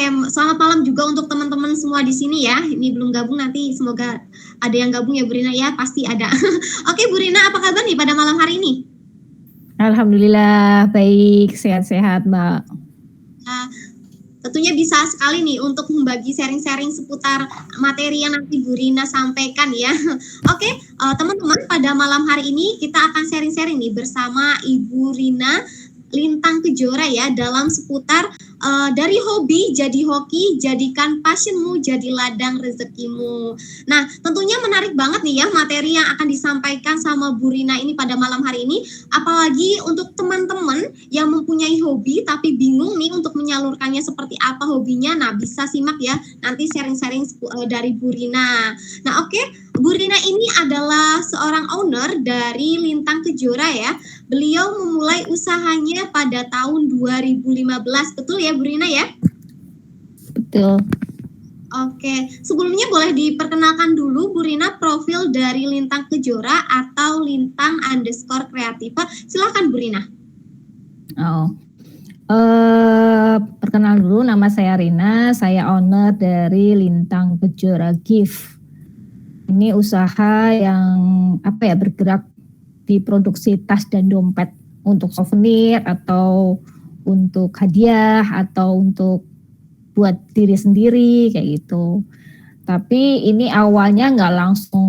selamat malam juga untuk teman-teman semua di sini ya. Ini belum gabung, nanti semoga ada yang gabung ya Bu Rina ya, pasti ada. Oke Bu Rina, apa kabar nih pada malam hari ini? Alhamdulillah baik, sehat-sehat Mbak. Nah, tentunya bisa sekali nih untuk membagi sharing-sharing seputar materi yang nanti Bu Rina sampaikan ya. Oke, teman-teman, pada malam hari ini kita akan sharing-sharing nih bersama Ibu Rina Lintang Kejora ya, dalam seputar dari hobi jadi hoki, jadikan passionmu jadi ladang rezekimu. Nah, tentunya menarik banget nih ya materi yang akan disampaikan sama Bu Rina ini pada malam hari ini. Apalagi untuk teman-teman yang mempunyai hobi tapi bingung nih untuk menyalurkannya seperti apa hobinya. Nah, bisa simak ya nanti sharing-sharing dari Bu Rina. Nah, oke, Bu Rina ini adalah seorang owner dari Lintang Kejora ya. Beliau memulai usahanya pada tahun 2015, betul ya Bu Rina ya? Betul. Oke, sebelumnya boleh diperkenalkan dulu Bu Rina profil dari Lintang Kejora atau Lintang_Kreativa. Silakan Bu Rina. Perkenal dulu, nama saya Rina, saya owner dari Lintang Kejora Gift. Ini usaha yang bergerak di produksi tas dan dompet untuk souvenir atau untuk hadiah atau untuk buat diri sendiri kayak gitu. Tapi ini awalnya nggak langsung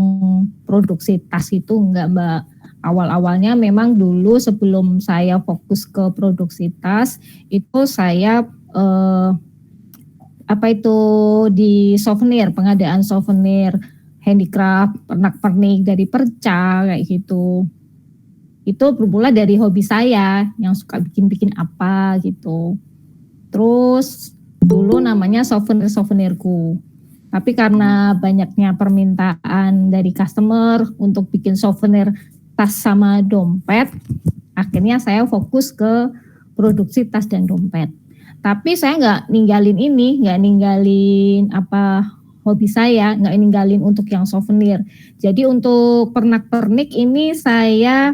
produksi tas itu, nggak Mbak. Awal-awalnya memang dulu sebelum saya fokus ke produksi tas itu saya di souvenir, pengadaan souvenir handicraft, pernak-pernik dari perca kayak gitu. Itu bermula dari hobi saya yang suka bikin-bikin apa gitu. Terus dulu namanya souvenirku. Tapi karena banyaknya permintaan dari customer untuk bikin souvenir tas sama dompet, akhirnya saya fokus ke produksi tas dan dompet. Tapi saya nggak ninggalin hobi saya, nggak ninggalin untuk yang souvenir. Jadi untuk pernak-pernik ini saya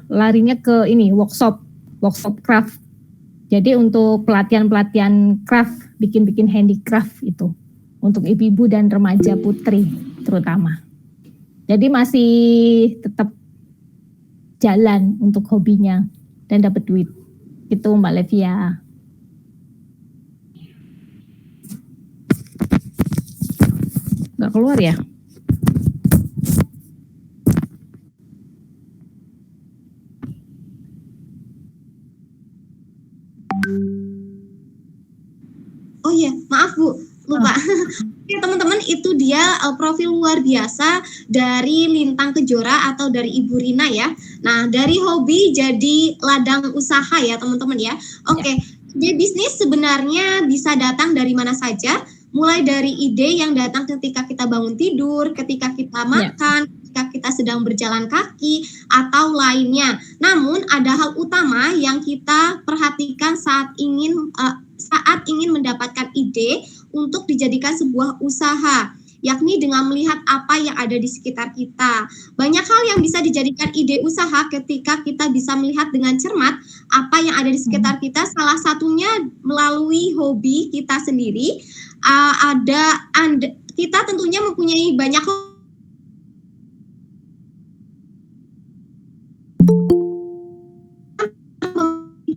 larinya ke ini workshop craft. Jadi untuk pelatihan craft, bikin handicraft itu untuk ibu-ibu dan remaja putri terutama. Jadi masih tetap jalan untuk hobinya dan dapat duit. Itu Mbak Levia. Nggak keluar ya? Oh iya, maaf Bu, lupa. Ya teman-teman, itu dia profil luar biasa dari Lintang Kejora atau dari Ibu Rina ya. Nah, dari hobi jadi ladang usaha ya teman-teman ya. Oke, jadi bisnis sebenarnya bisa datang dari mana saja. Mulai dari ide yang datang ketika kita bangun tidur, ketika kita makan, ketika kita sedang berjalan kaki, atau lainnya. Namun ada hal utama yang kita perhatikan saat ingin mendapatkan ide untuk dijadikan sebuah usaha, yakni dengan melihat apa yang ada di sekitar kita. Banyak hal yang bisa dijadikan ide usaha ketika kita bisa melihat dengan cermat apa yang ada di sekitar kita. Salah satunya melalui hobi kita sendiri. Kita tentunya mempunyai banyak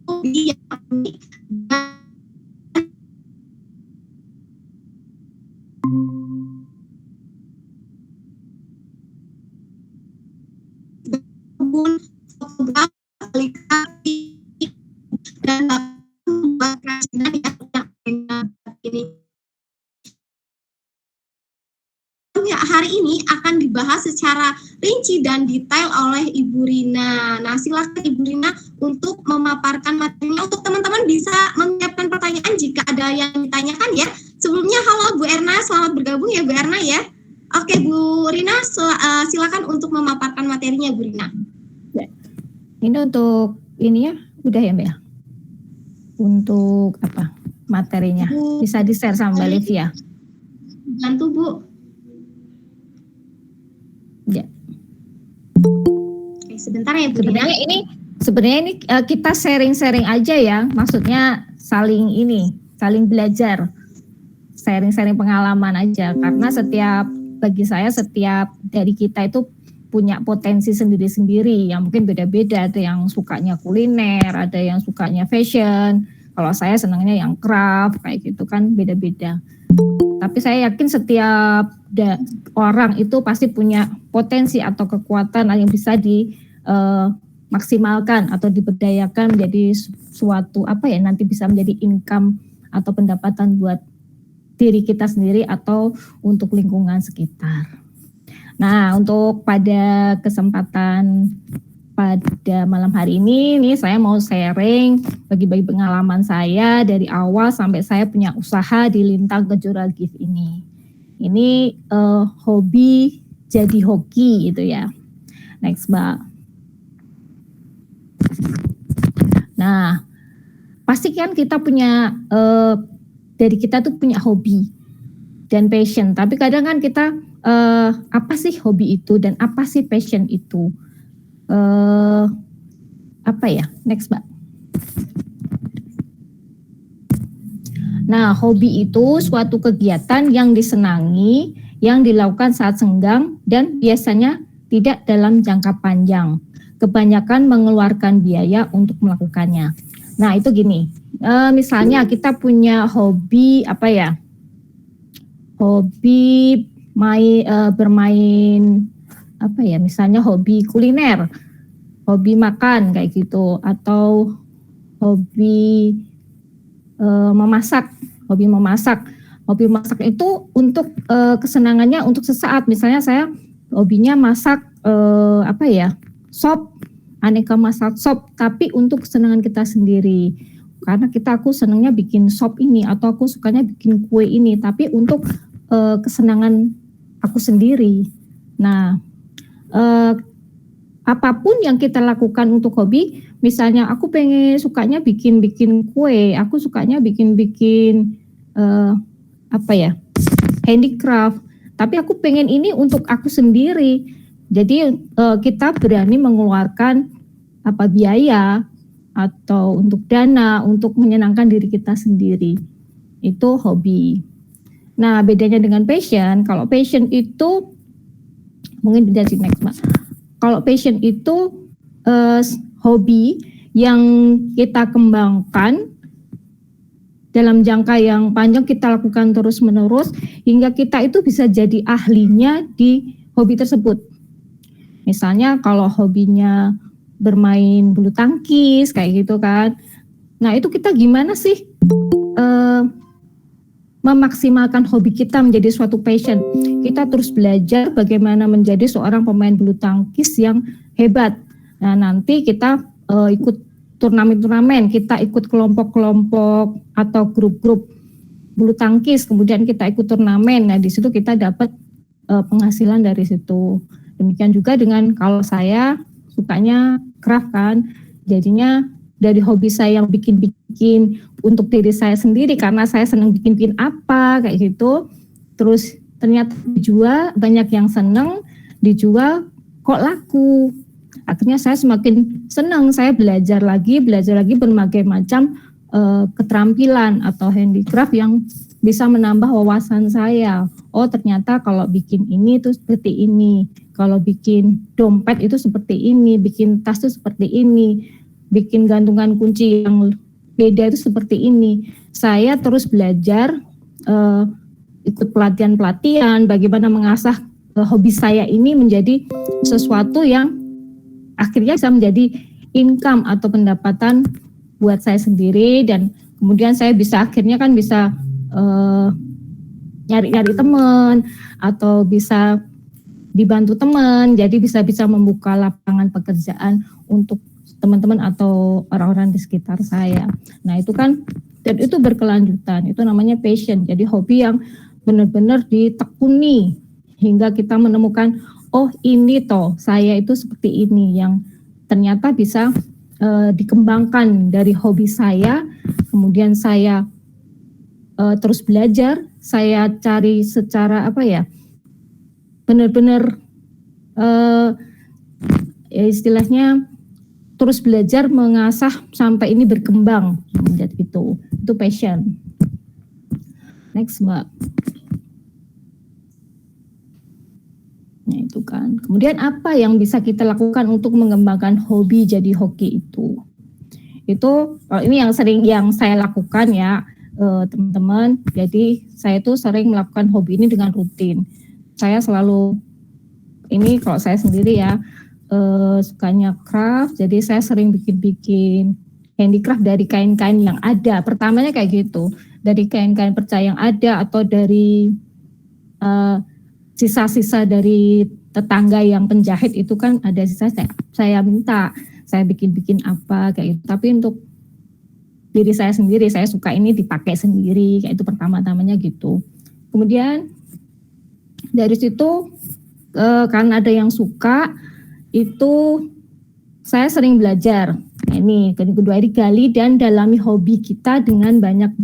hobi yang dan membuat kerajinan ini. Hari ini akan dibahas secara rinci dan detail oleh Ibu Rina. Nah, silakan Ibu Rina untuk memaparkan materinya. Untuk teman-teman bisa menyiapkan pertanyaan jika ada yang ditanyakan ya. Sebelumnya, halo Bu Erna, selamat bergabung ya Bu Erna ya. Oke Bu Rina, silakan untuk memaparkan materinya Bu Rina. Ya. Ini untuk ini ya, udah ya Mbak ya? Untuk apa materinya? Bisa di-share sama Mbak Livia. Bantu Bu. Ya. Oke, sebentar ya Bu Rina. Sebenarnya ini kita sharing-sharing aja ya, maksudnya saling ini, saling belajar, sharing-sharing pengalaman aja, karena bagi saya setiap dari kita itu punya potensi sendiri-sendiri yang mungkin beda-beda. Ada yang sukanya kuliner, ada yang sukanya fashion. Kalau saya senangnya yang craft kayak gitu kan, beda-beda. Tapi saya yakin setiap orang itu pasti punya potensi atau kekuatan yang bisa dimaksimalkan atau diberdayakan menjadi suatu nanti bisa menjadi income atau pendapatan buat diri kita sendiri atau untuk lingkungan sekitar. Nah, untuk pada kesempatan pada malam hari ini nih, saya mau sharing bagi-bagi pengalaman saya dari awal sampai saya punya usaha di Lintang Kejora Gift ini. Ini hobi jadi hoki gitu ya. Next, Mbak. Nah, pasti kan kita punya dari kita tuh punya hobi dan passion. Tapi kadang kan kita apa sih hobi itu dan apa sih passion itu? Next, Mbak. Nah, hobi itu suatu kegiatan yang disenangi, yang dilakukan saat senggang dan biasanya tidak dalam jangka panjang. Kebanyakan mengeluarkan biaya untuk melakukannya. Nah, itu gini. Misalnya kita punya hobi hobi bermain misalnya hobi kuliner, hobi makan kayak gitu, atau hobi memasak. Hobi memasak itu untuk kesenangannya untuk sesaat. Misalnya saya hobinya masak sop, aneka masak sop, tapi untuk kesenangan kita sendiri. Karena aku senangnya bikin sop ini, atau aku sukanya bikin kue ini, tapi untuk kesenangan aku sendiri. Nah, apapun yang kita lakukan untuk hobi, misalnya aku sukanya bikin kue, aku sukanya bikin handicraft, tapi aku pengen ini untuk aku sendiri. Jadi kita berani mengeluarkan biaya atau untuk dana untuk menyenangkan diri kita sendiri. Itu hobi. Nah, bedanya dengan passion, kalau passion itu mungkin dari next, Mbak. Kalau passion itu hobi yang kita kembangkan dalam jangka yang panjang, kita lakukan terus-menerus hingga kita itu bisa jadi ahlinya di hobi tersebut. Misalnya kalau hobinya bermain bulu tangkis kayak gitu kan. Nah, itu kita gimana sih memaksimalkan hobi kita menjadi suatu passion. Kita terus belajar bagaimana menjadi seorang pemain bulu tangkis yang hebat. Nah, nanti kita ikut turnamen-turnamen, kita ikut kelompok-kelompok atau grup-grup bulu tangkis, kemudian kita ikut turnamen. Nah, di situ kita dapat penghasilan dari situ. Demikian juga dengan kalau saya sukanya craft kan, jadinya dari hobi saya yang bikin-bikin untuk diri saya sendiri karena saya senang bikin-bikin apa kayak gitu. Terus ternyata dijual, banyak yang senang, dijual kok laku. Akhirnya saya semakin senang, saya belajar lagi berbagai macam keterampilan atau handicraft yang bisa menambah wawasan saya. Oh, ternyata kalau bikin ini tuh seperti ini. Kalau bikin dompet itu seperti ini, bikin tas itu seperti ini, bikin gantungan kunci yang beda itu seperti ini. Saya terus belajar, ikut pelatihan-pelatihan, bagaimana mengasah hobi saya ini menjadi sesuatu yang akhirnya bisa menjadi income atau pendapatan buat saya sendiri, dan kemudian saya bisa akhirnya kan bisa nyari-nyari teman atau bisa dibantu teman, jadi bisa membuka lapangan pekerjaan untuk teman-teman atau orang-orang di sekitar saya. Nah, itu kan, dan itu berkelanjutan, itu namanya passion. Jadi hobi yang benar-benar ditekuni hingga kita menemukan, oh ini toh saya itu seperti ini, yang ternyata bisa dikembangkan dari hobi saya. Kemudian saya terus belajar, saya cari secara benar-benar istilahnya terus belajar mengasah sampai ini berkembang menjadi itu passion. Next, Mbak. Nah, itu kan. Kemudian apa yang bisa kita lakukan untuk mengembangkan hobi jadi hoki itu? Itu ini yang saya lakukan ya, teman-teman. Jadi saya tuh sering melakukan hobi ini dengan rutin. Saya selalu, ini kalau saya sendiri ya, sukanya craft, jadi saya sering bikin handicraft dari kain-kain yang ada. Pertamanya kayak gitu, dari kain-kain perca yang ada atau dari sisa-sisa dari tetangga yang penjahit itu kan ada sisa, saya minta, saya bikin apa kayak gitu. Tapi untuk diri saya sendiri, saya suka ini dipakai sendiri, kayak itu pertama-tamanya gitu. Kemudian dari situ karena ada yang suka, itu saya sering belajar. Nah, ini kedua digali dan dalami hobi kita dengan banyak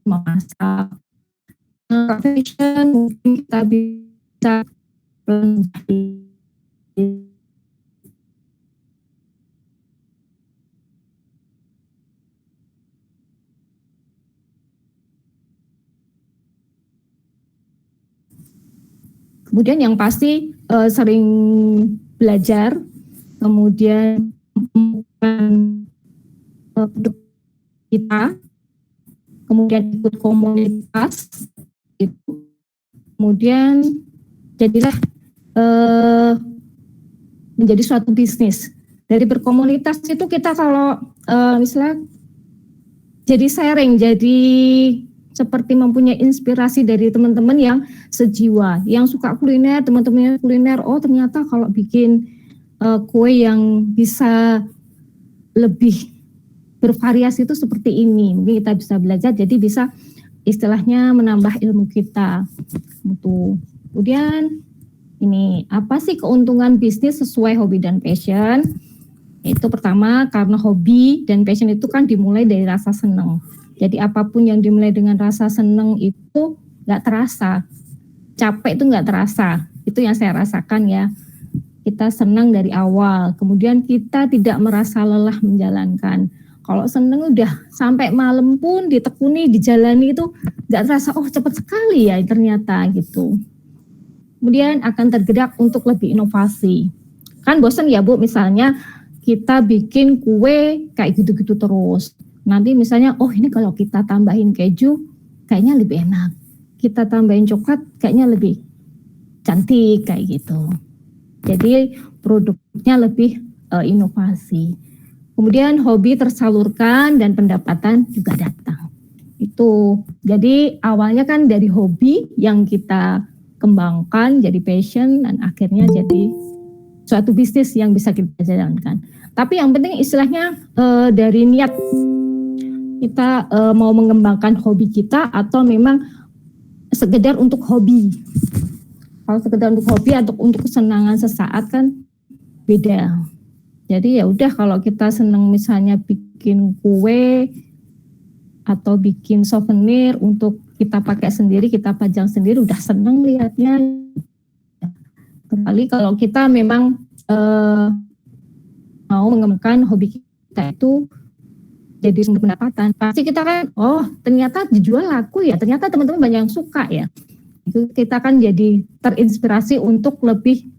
memasak, fashion, mungkin kita bisa kemudian yang pasti sering belajar, kemudian produk kita, kemudian ikut komunitas itu, kemudian jadilah menjadi suatu bisnis. Dari berkomunitas itu kita kalau misalnya jadi sharing, jadi seperti mempunyai inspirasi dari teman-teman yang sejiwa, yang suka kuliner, teman-temannya kuliner, oh ternyata kalau bikin kue yang bisa lebih bervariasi itu seperti ini, mungkin kita bisa belajar, jadi bisa istilahnya menambah ilmu kita. Gitu. Kemudian ini apa sih keuntungan bisnis sesuai hobi dan passion? Itu pertama, karena hobi dan passion itu kan dimulai dari rasa senang. Jadi apapun yang dimulai dengan rasa senang itu nggak terasa, capek itu nggak terasa. Itu yang saya rasakan ya. Kita senang dari awal, kemudian kita tidak merasa lelah menjalankan. Kalau senang udah sampai malam pun ditekuni, dijalani itu nggak terasa, oh cepat sekali ya ternyata gitu. Kemudian akan tergerak untuk lebih inovasi. Kan bosan ya Bu, misalnya kita bikin kue kayak gitu-gitu terus. Nanti misalnya, oh ini kalau kita tambahin keju, kayaknya lebih enak. Kita tambahin coklat, kayaknya lebih cantik kayak gitu. Jadi produknya lebih inovasi. Kemudian hobi tersalurkan dan pendapatan juga datang. Itu, jadi awalnya kan dari hobi yang kita kembangkan jadi passion dan akhirnya jadi suatu bisnis yang bisa kita jalankan. Tapi yang penting istilahnya dari niat kita mau mengembangkan hobi kita atau memang sekedar untuk hobi. Kalau sekedar untuk hobi atau untuk kesenangan sesaat kan beda. Jadi ya udah, kalau kita senang misalnya bikin kue atau bikin souvenir untuk kita pakai sendiri, kita pajang sendiri, udah seneng lihatnya. Kembali kalau kita memang mau mengembangkan hobi kita itu jadi sumber pendapatan, pasti kita kan, oh ternyata dijual laku ya, ternyata teman-teman banyak yang suka ya. Itu kita kan jadi terinspirasi untuk lebih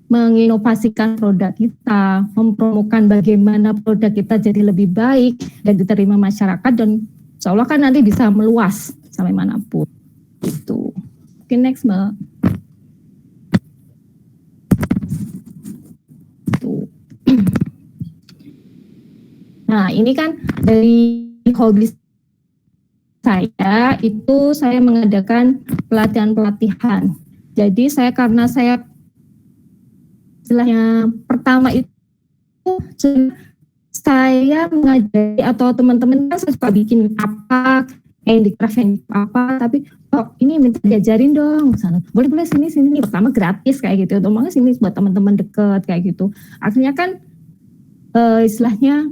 menginovasikan produk kita, mempromokan bagaimana produk kita jadi lebih baik dan diterima masyarakat, dan insya Allah kan nanti bisa meluas sampai manapun. Itu. Oke, next Mbak. Tuh. Nah ini kan dari hobi saya itu saya mengadakan pelatihan-pelatihan. Jadi karena saya istilahnya pertama itu saya mengajari atau teman-teman kan suka bikin apa, handicraft apa, tapi oh ini minta diajarin dong, misalnya boleh sini pertama gratis kayak gitu, otomatis sini buat teman-teman deket kayak gitu. Akhirnya kan istilahnya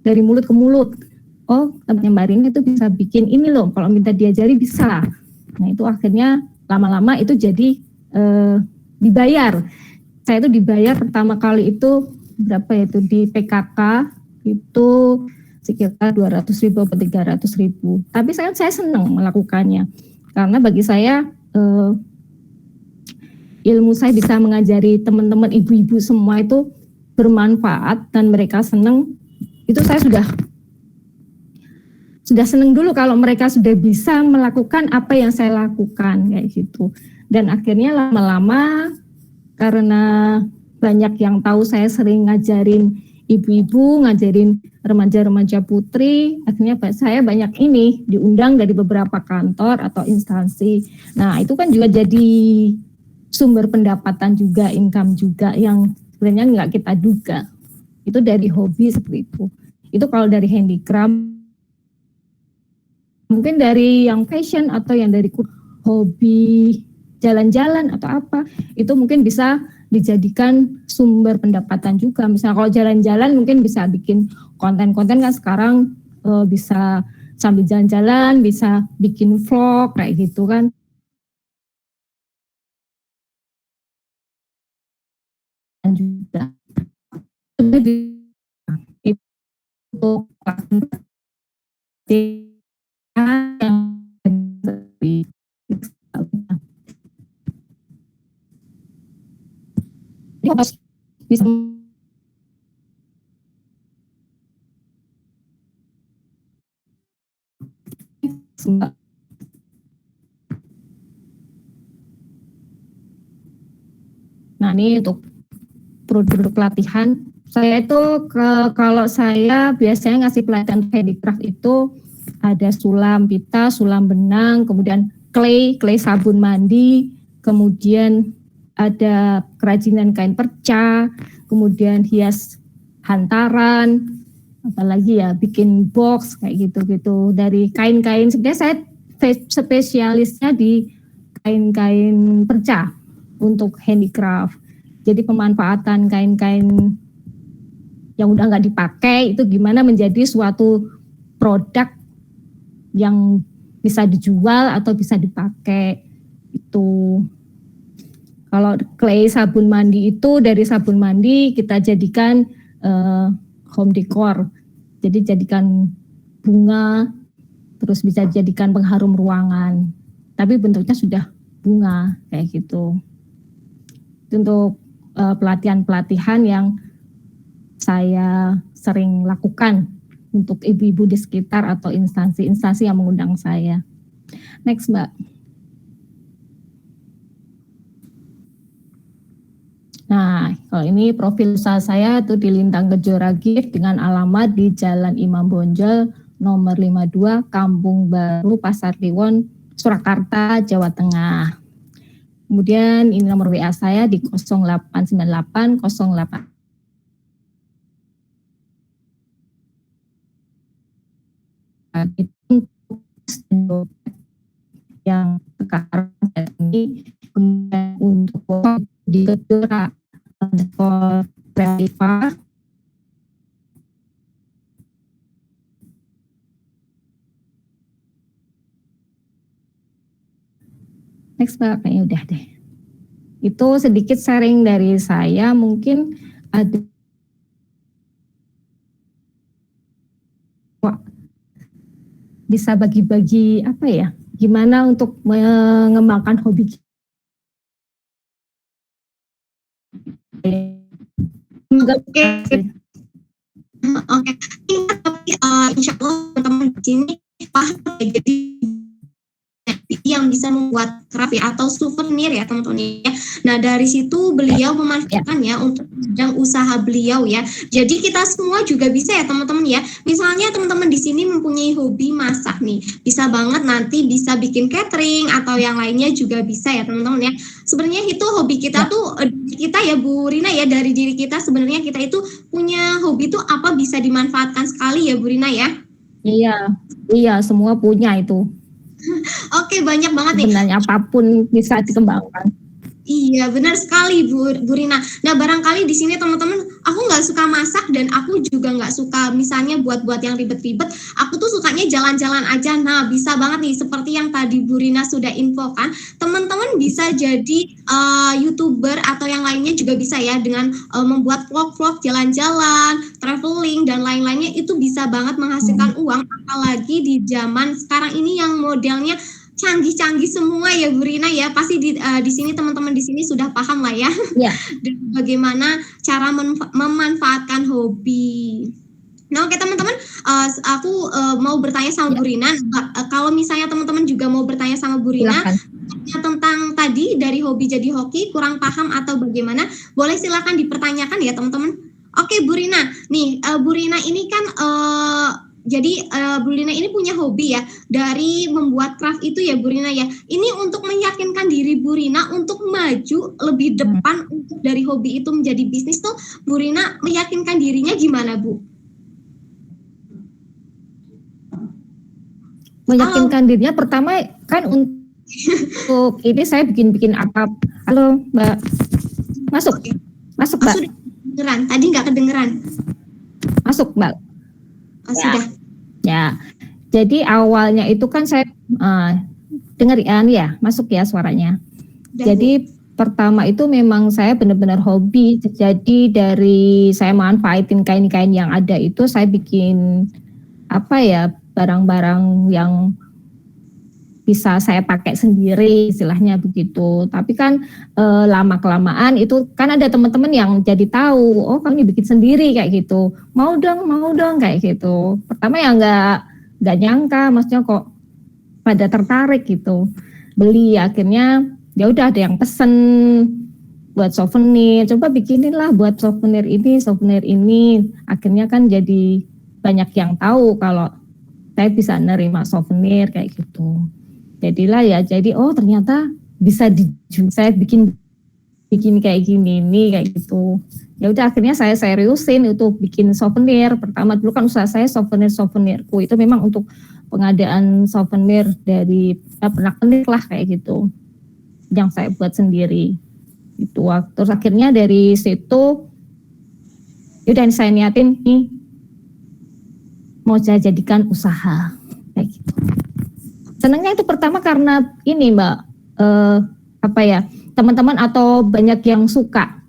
dari mulut ke mulut, oh temannya Mbak Rina itu bisa bikin ini loh, kalau minta diajari bisa. Nah itu akhirnya lama-lama itu jadi dibayar. saya itu dibayar pertama kali itu berapa ya itu di PKK itu sekitar 200.000 atau 300.000. Tapi saya senang melakukannya karena bagi saya ilmu saya bisa mengajari teman-teman ibu-ibu semua itu bermanfaat dan mereka senang. Itu saya sudah senang dulu kalau mereka sudah bisa melakukan apa yang saya lakukan kayak gitu. Dan akhirnya lama-lama karena banyak yang tahu saya sering ngajarin ibu-ibu, ngajarin remaja-remaja putri, akhirnya saya banyak ini diundang dari beberapa kantor atau instansi. Nah itu kan juga jadi sumber pendapatan juga, income juga yang sebenarnya nggak kita duga. Itu dari hobi seperti itu. Itu kalau dari handicraft, mungkin dari yang fashion atau yang dari hobi jalan-jalan atau apa, itu mungkin bisa dijadikan sumber pendapatan juga. Misalnya kalau jalan-jalan mungkin bisa bikin konten-konten kan sekarang bisa sambil jalan-jalan, bisa bikin vlog kayak gitu kan. Dan juga itu yang harus bisa nah ini untuk produk pelatihan saya itu kalau saya biasanya ngasih pelatihan handicraft itu ada sulam pita, sulam benang, kemudian clay sabun mandi, kemudian ada kerajinan kain perca, kemudian hias hantaran, apalagi ya bikin box kayak gitu-gitu dari kain-kain. Sebenarnya saya spesialisnya di kain-kain perca untuk handicraft. Jadi pemanfaatan kain-kain yang udah nggak dipakai itu gimana menjadi suatu produk yang bisa dijual atau bisa dipakai itu. Kalau clay sabun mandi itu dari sabun mandi kita jadikan home decor. Jadi jadikan bunga, terus bisa jadikan pengharum ruangan. Tapi bentuknya sudah bunga kayak gitu. Itu untuk pelatihan-pelatihan yang saya sering lakukan untuk ibu-ibu di sekitar atau instansi-instansi yang mengundang saya. Next, Mbak. Nah, kalau ini profil usaha saya itu di Lintang Kejora Gift dengan alamat di Jalan Imam Bonjol nomor 52, Kampung Baru, Pasar Kliwon, Surakarta, Jawa Tengah. Kemudian ini nomor WA saya di 0898 08 itu yang sekarang ini kemudian untuk di Kejora Kreativa next Mbak, kayaknya udah deh. Itu sedikit sharing dari saya, mungkin ada bisa bagi-bagi apa ya, gimana untuk mengembangkan hobi. Oke. Tapi insya Allah teman-teman di sini paham ya, jadi yang bisa membuat craft atau souvenir ya teman-teman ya. Nah dari situ beliau memanfaatkannya untuk bidang usaha beliau ya. Jadi kita semua juga bisa ya teman-teman ya. Misalnya teman-teman di sini mempunyai hobi masak nih, bisa banget nanti bisa bikin catering atau yang lainnya juga bisa ya teman-teman ya. Sebenarnya itu hobi kita tuh kita ya Bu Rina ya, dari diri kita sebenarnya kita itu punya hobi tuh apa bisa dimanfaatkan sekali ya Bu Rina ya. Iya semua punya itu. Oke, banyak banget nih. Sebenarnya apapun bisa dikembangkan. Iya, benar sekali Bu Rina. Nah, barangkali di sini teman-teman, aku nggak suka masak dan aku juga nggak suka misalnya buat-buat yang ribet-ribet. Aku tuh sukanya jalan-jalan aja. Nah, bisa banget nih seperti yang tadi Bu Rina sudah infokan, teman-teman bisa jadi YouTuber atau yang lainnya juga bisa ya dengan membuat vlog-vlog jalan-jalan, traveling dan lain-lainnya itu bisa banget menghasilkan uang apalagi di zaman sekarang ini yang modelnya canggih-canggih semua ya Bu Rina ya. Pasti di sini teman-teman di sini sudah paham lah ya. Ya. Dan bagaimana cara memanfaatkan hobi. Nah, oke teman-teman, aku mau bertanya sama Bu Rina. Kalau misalnya teman-teman juga mau bertanya sama Bu Rina tentang tadi dari hobi jadi hoki, kurang paham atau bagaimana, boleh silakan dipertanyakan ya teman-teman. Oke Bu Rina, nih Bu Rina ini kan jadi Bu Rina ini punya hobi ya dari membuat craft itu ya Bu Rina ya. Ini untuk meyakinkan diri Bu Rina untuk maju lebih depan untuk dari hobi itu menjadi bisnis tuh Bu Rina meyakinkan dirinya gimana Bu? Meyakinkan dirinya pertama kan untuk ini saya bikin atap. Halo Mbak, masuk Mbak. Sudah kedengeran, tadi nggak kedengeran. Masuk Mbak. Sudah. Ya, jadi awalnya itu kan saya dengerin ya, masuk ya suaranya. Jadi pertama itu memang saya benar-benar hobi. Jadi dari saya manfaatin kain-kain yang ada itu saya bikin barang-barang yang bisa saya pakai sendiri istilahnya begitu. Tapi kan lama-kelamaan itu kan ada teman-teman yang jadi tahu, oh kamu bikin sendiri kayak gitu. Mau dong kayak gitu. Pertama ya nggak nyangka, maksudnya kok pada tertarik gitu. Beli akhirnya ya udah ada yang pesen buat souvenir, coba bikinin lah buat souvenir ini. Akhirnya kan jadi banyak yang tahu kalau saya bisa nerima souvenir kayak gitu. Jadilah ya, oh ternyata bisa saya bikin kayak gini nih kayak gitu. Ya udah akhirnya saya seriusin untuk bikin souvenir. Pertama dulu kan usaha saya souvenirku itu memang untuk pengadaan souvenir dari pernak-pernik lah kayak gitu. Yang saya buat sendiri. Itu terus akhirnya dari situ udah saya niatin nih mau saya jadikan usaha kayak gitu. Senangnya itu pertama karena ini Mbak, teman-teman atau banyak yang suka.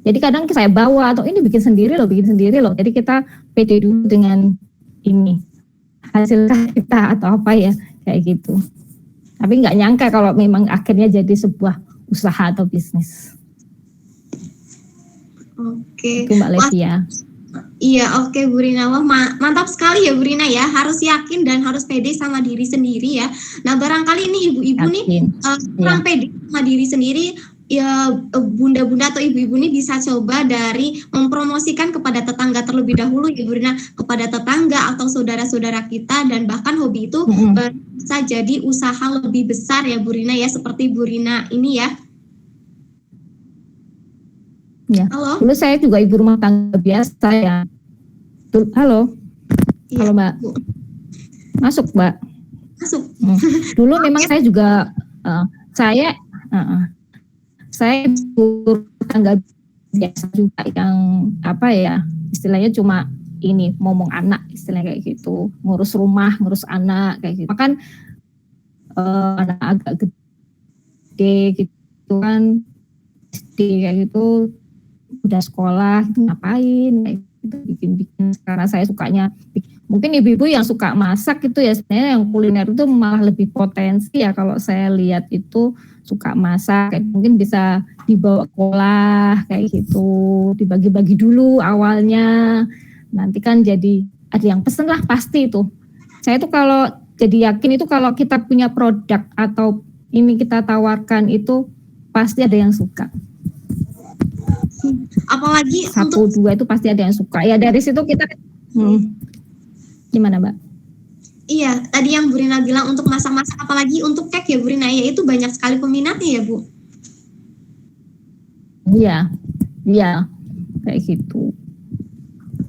Jadi kadang saya bawa atau ini bikin sendiri loh. Jadi kita pede dulu dengan ini hasil kita atau apa ya kayak gitu. Tapi nggak nyangka kalau memang akhirnya jadi sebuah usaha atau bisnis. Oke. Itu Mbak Lesia. Iya, oke Bu Rina. Wah, mantap sekali ya Bu Rina ya. Harus yakin dan harus pede sama diri sendiri ya. Nah, barangkali ini ibu-ibu nih kurang pede sama diri sendiri. Ya, bunda-bunda atau ibu-ibu ini bisa coba dari mempromosikan kepada tetangga terlebih dahulu ya Bu Rina, kepada tetangga atau saudara-saudara kita, dan bahkan hobi itu bisa jadi usaha lebih besar ya Bu Rina ya, seperti Bu Rina ini ya. Ya. Halo. Dulu saya juga ibu rumah tangga biasa ya. Halo. Ya, halo Mbak. Bu. Masuk Mbak. Masuk. Dulu memang saya juga saya ibu rumah tangga biasa juga yang istilahnya cuma ini ngomong anak istilahnya kayak gitu, ngurus rumah, ngurus anak kayak gitu. Kan anak agak gede gitu kan, kayak gitu. Udah sekolah itu ngapain kayak gitu, bikin karena saya sukanya mungkin ibu-ibu yang suka masak itu ya sebenarnya yang kuliner itu malah lebih potensi ya kalau saya lihat itu suka masak kayak mungkin bisa dibawa sekolah kayak gitu, dibagi-bagi dulu awalnya, nanti kan jadi ada yang pesen lah pasti itu. Saya tuh kalau jadi yakin itu kalau kita punya produk atau ini kita tawarkan itu pasti ada yang suka. Apalagi satu dua itu pasti ada yang suka ya, dari situ kita gimana Mbak? Iya, tadi yang Bu Rina bilang untuk masak-masak, apalagi untuk cake ya Bu Rina ya, itu banyak sekali peminatnya ya Bu. Iya kayak gitu.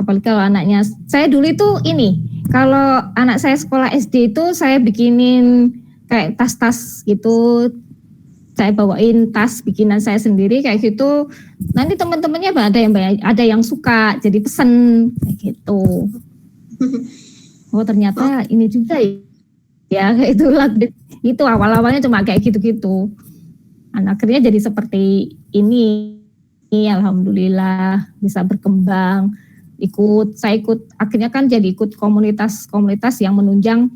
Apalagi kalau anaknya, saya dulu itu ini kalau anak saya sekolah SD itu saya bikinin kayak tas-tas gitu saya bawain tas bikinan saya sendiri kayak gitu. Nanti teman-temannya ada yang suka, jadi pesen kayak gitu. Oh ternyata ini juga ya kayak itulah. Itu awal-awalnya cuma kayak gitu-gitu. Akhirnya jadi seperti ini. Alhamdulillah bisa berkembang. Saya ikut akhirnya kan jadi ikut komunitas yang menunjang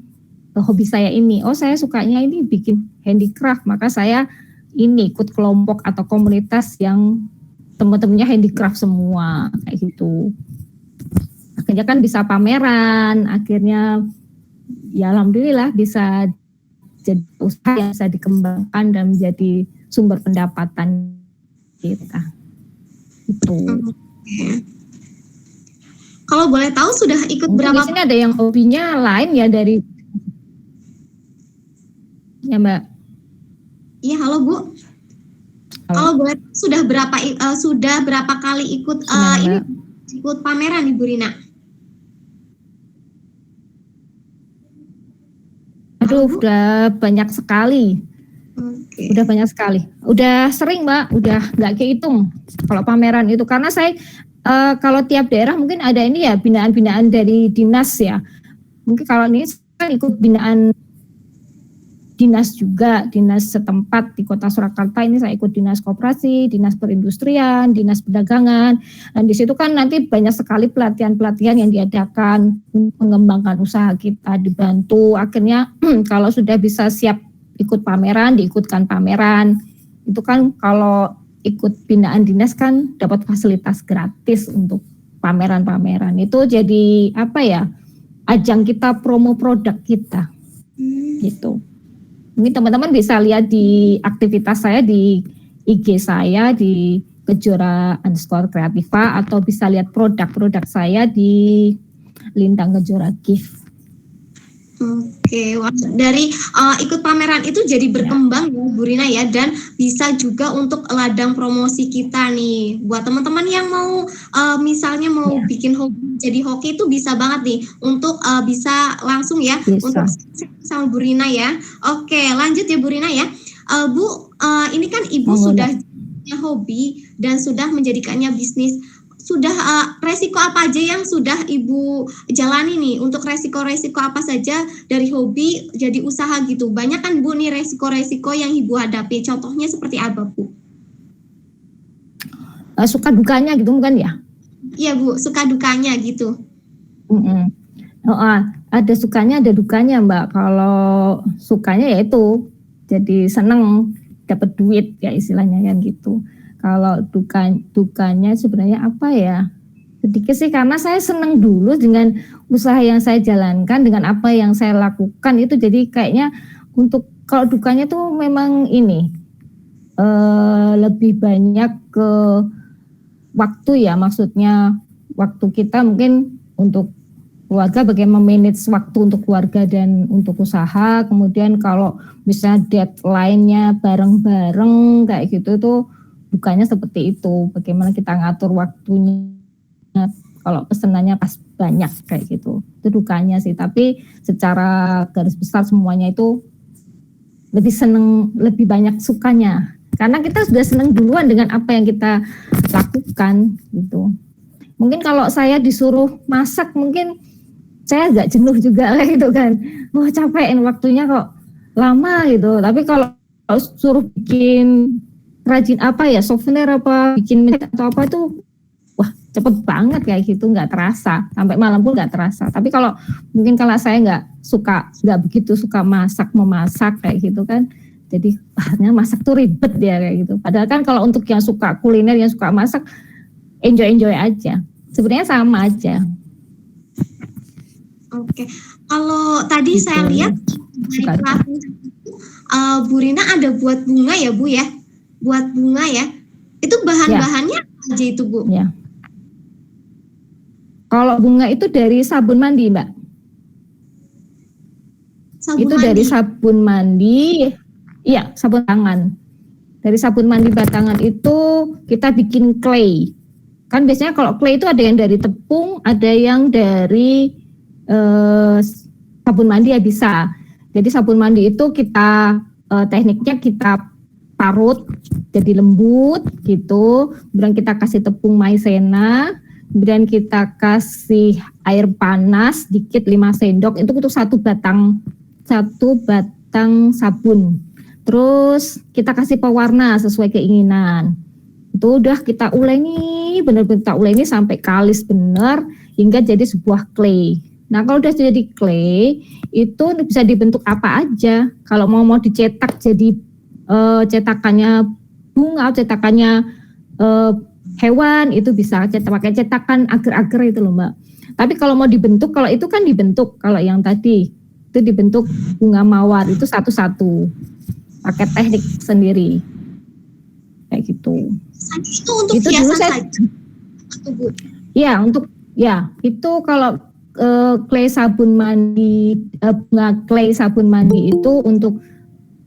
hobi saya ini. Oh saya sukanya ini bikin handicraft, maka saya ini ikut kelompok atau komunitas yang teman-temannya handicraft semua kayak gitu. Akhirnya kan bisa pameran, akhirnya ya alhamdulillah bisa jadi usaha yang bisa dikembangkan dan menjadi sumber pendapatan kita. Itu. Kalau boleh tahu sudah ikut berapa? Di sini ada yang hobinya lain ya dari ya Mbak. Iya halo Bu. Halo. Kalau boleh sudah berapa kali ikut ikut pameran Ibu Rina? Aduh, udah banyak sekali. Okay. Udah banyak sekali. Udah sering Mbak, udah nggak kehitung kalau pameran itu. Karena saya kalau tiap daerah mungkin ada ini ya binaan-binaan dari dinas ya. Mungkin kalau ini saya ikut binaan dinas juga, dinas setempat di Kota Surakarta ini saya ikut dinas koperasi, dinas perindustrian, dinas perdagangan. Dan di situ kan nanti banyak sekali pelatihan-pelatihan yang diadakan mengembangkan usaha kita, dibantu. Akhirnya kalau sudah bisa siap ikut pameran, diikutkan pameran. Itu kan kalau ikut binaan dinas kan dapat fasilitas gratis untuk pameran-pameran. Itu jadi apa ya? Ajang kita promo produk kita. Gitu. Mungkin teman-teman bisa lihat di aktivitas saya di IG saya di Kejora_Kreativa atau bisa lihat produk-produk saya di Lintang Kejora Gift. Oke, dari ikut pameran itu jadi berkembang ya Bu Rina ya, dan bisa juga untuk ladang promosi kita nih. Buat teman-teman yang mau misalnya mau bikin hobi jadi hoki itu bisa banget nih untuk bisa langsung ya untuk sama Bu Rina ya. Oke, lanjut ya Bu Rina ya. Bu, ini kan Ibu sudah punya hobi dan sudah menjadikannya bisnis. Sudah resiko apa aja yang sudah Ibu jalani nih? Untuk resiko-resiko apa saja dari hobi jadi usaha gitu? Banyak kan Bu nih resiko-resiko yang Ibu hadapi. Contohnya seperti apa Bu? Suka dukanya gitu kan ya? Iya Bu, suka dukanya gitu. Ada sukanya ada dukanya Mbak. Kalau sukanya ya itu jadi seneng dapat duit ya istilahnya kan gitu. Kalau dukanya sebenarnya apa ya? Sedikit sih karena saya senang dulu dengan usaha yang saya jalankan, dengan apa yang saya lakukan itu jadi kayaknya untuk kalau dukanya tuh memang ini lebih banyak ke waktu ya, maksudnya waktu kita mungkin untuk keluarga bagaimana manage waktu untuk keluarga dan untuk usaha, kemudian kalau misalnya deadline-nya bareng-bareng kayak gitu tuh dukanya seperti itu, bagaimana kita ngatur waktunya kalau pesenannya pas banyak kayak gitu, itu dukanya sih. Tapi secara garis besar semuanya itu lebih banyak sukanya, karena kita sudah senang duluan dengan apa yang kita lakukan gitu. Mungkin kalau saya disuruh masak mungkin saya agak jenuh juga lah gitu kan, wah capekin waktunya kok lama gitu. Tapi kalau suruh bikin rajin apa ya, souvenir apa, bikin atau apa itu wah cepet banget kayak gitu, nggak terasa, sampai malam pun nggak terasa. Tapi kalau mungkin kalau saya nggak begitu suka memasak kayak gitu kan, jadi masak tuh ribet ya kayak gitu. Padahal kan kalau untuk yang suka kuliner, yang suka masak, enjoy aja, sebenarnya sama aja. Oke, kalau tadi gitu, saya lihat dari Bu Rina ada buat bunga ya Bu ya? Buat bunga ya, itu bahan-bahannya apa aja itu Bu? Ya. Kalau bunga itu dari sabun mandi Mbak. Itu dari sabun mandi, iya sabun tangan. Dari sabun mandi batangan itu kita bikin clay. Kan biasanya kalau clay itu ada yang dari tepung, ada yang dari sabun mandi ya bisa. Jadi sabun mandi itu kita tekniknya kita parut jadi lembut gitu. Kemudian kita kasih tepung maizena, kemudian kita kasih air panas dikit 5 sendok itu untuk satu batang sabun. Terus kita kasih pewarna sesuai keinginan. Itu udah kita uleni, benar-benar kita uleni sampai kalis benar hingga jadi sebuah clay. Nah kalau udah jadi clay itu bisa dibentuk apa aja. Kalau mau dicetak jadi cetakannya bunga, cetakannya hewan itu bisa pakai cetakan agar-agar itu loh Mbak. Tapi kalau mau dibentuk, kalau itu kan dibentuk, kalau yang tadi itu dibentuk bunga mawar itu satu-satu pakai teknik sendiri kayak gitu. Itu untuk itu hiasan saja. Ya untuk itu kalau clay sabun mandi bunga clay sabun mandi itu untuk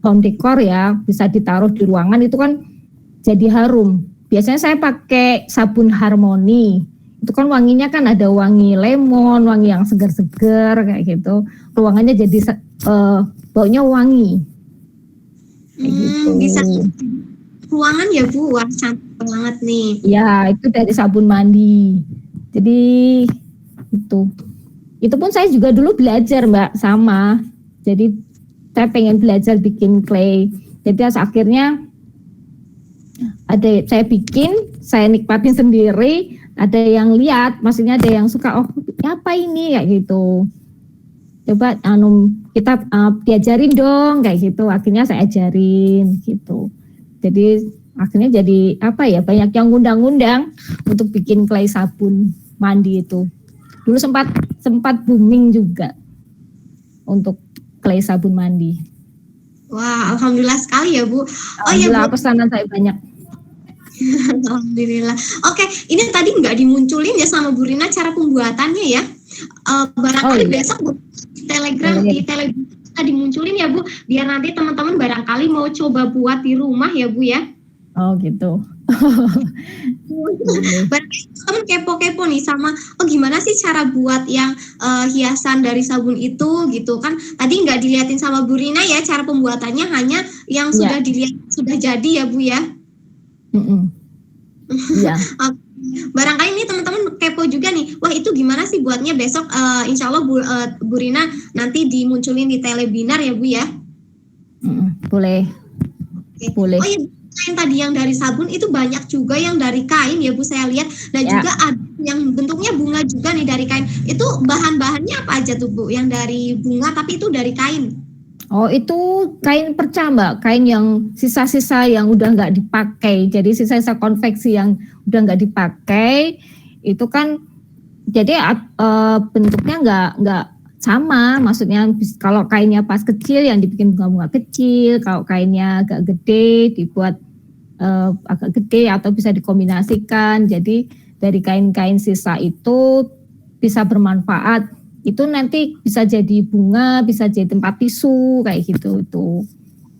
home decor ya, bisa ditaruh di ruangan itu kan jadi harum. Biasanya saya pakai sabun Harmony. Itu kan wanginya kan ada wangi lemon, wangi yang segar-segar kayak gitu. Ruangannya jadi baunya wangi. Kayak gitu. Bisa ruangan ya Bu, wah cantik banget nih. Ya, itu dari sabun mandi. Jadi itu pun saya juga dulu belajar Mbak, sama. Jadi saya pengen belajar bikin clay. Jadi akhirnya saya bikin, saya nikmatin sendiri. Ada yang lihat, maksudnya ada yang suka, oh apa ini kayak gitu. Coba kita diajarin dong kayak gitu. Akhirnya saya ajarin gitu. Jadi akhirnya jadi banyak yang ngundang-ngundang untuk bikin clay sabun mandi itu. Dulu sempat booming juga untuk clay sabun mandi. Wah, alhamdulillah sekali ya Bu. Alhamdulillah, pesanan saya banyak. Alhamdulillah. Oke, ini tadi nggak dimunculin ya sama Bu Rina cara pembuatannya ya. Barangkali besok Bu, di Telegram kita dimunculin ya Bu, biar nanti teman-teman barangkali mau coba buat di rumah ya Bu ya. Oh gitu. Barangkali teman kepo-kepo nih sama gimana sih cara buat yang hiasan dari sabun itu gitu kan. Tadi nggak dilihatin sama Bu Rina ya cara pembuatannya, hanya yang sudah dilihat sudah jadi ya Bu ya. Iya. Barangkali ini teman-teman kepo juga nih, wah itu gimana sih buatnya besok insya Allah Bu Rina nanti dimunculin di telebinar ya Bu ya. Boleh. Boleh. Oh iya, kain tadi yang dari sabun itu banyak juga yang dari kain ya Bu saya lihat, dan juga ada yang bentuknya bunga juga nih dari kain. Itu bahan-bahannya apa aja tuh Bu yang dari bunga tapi itu dari kain? Oh itu kain perca Mbak, kain yang sisa-sisa yang udah nggak dipakai, jadi sisa-sisa konveksi yang udah nggak dipakai itu kan jadi bentuknya nggak sama, maksudnya kalau kainnya pas kecil yang dibikin bunga-bunga kecil, kalau kainnya agak gede dibuat agak gede atau bisa dikombinasikan, jadi dari kain-kain sisa itu bisa bermanfaat. Itu nanti bisa jadi bunga, bisa jadi tempat tisu kayak gitu itu.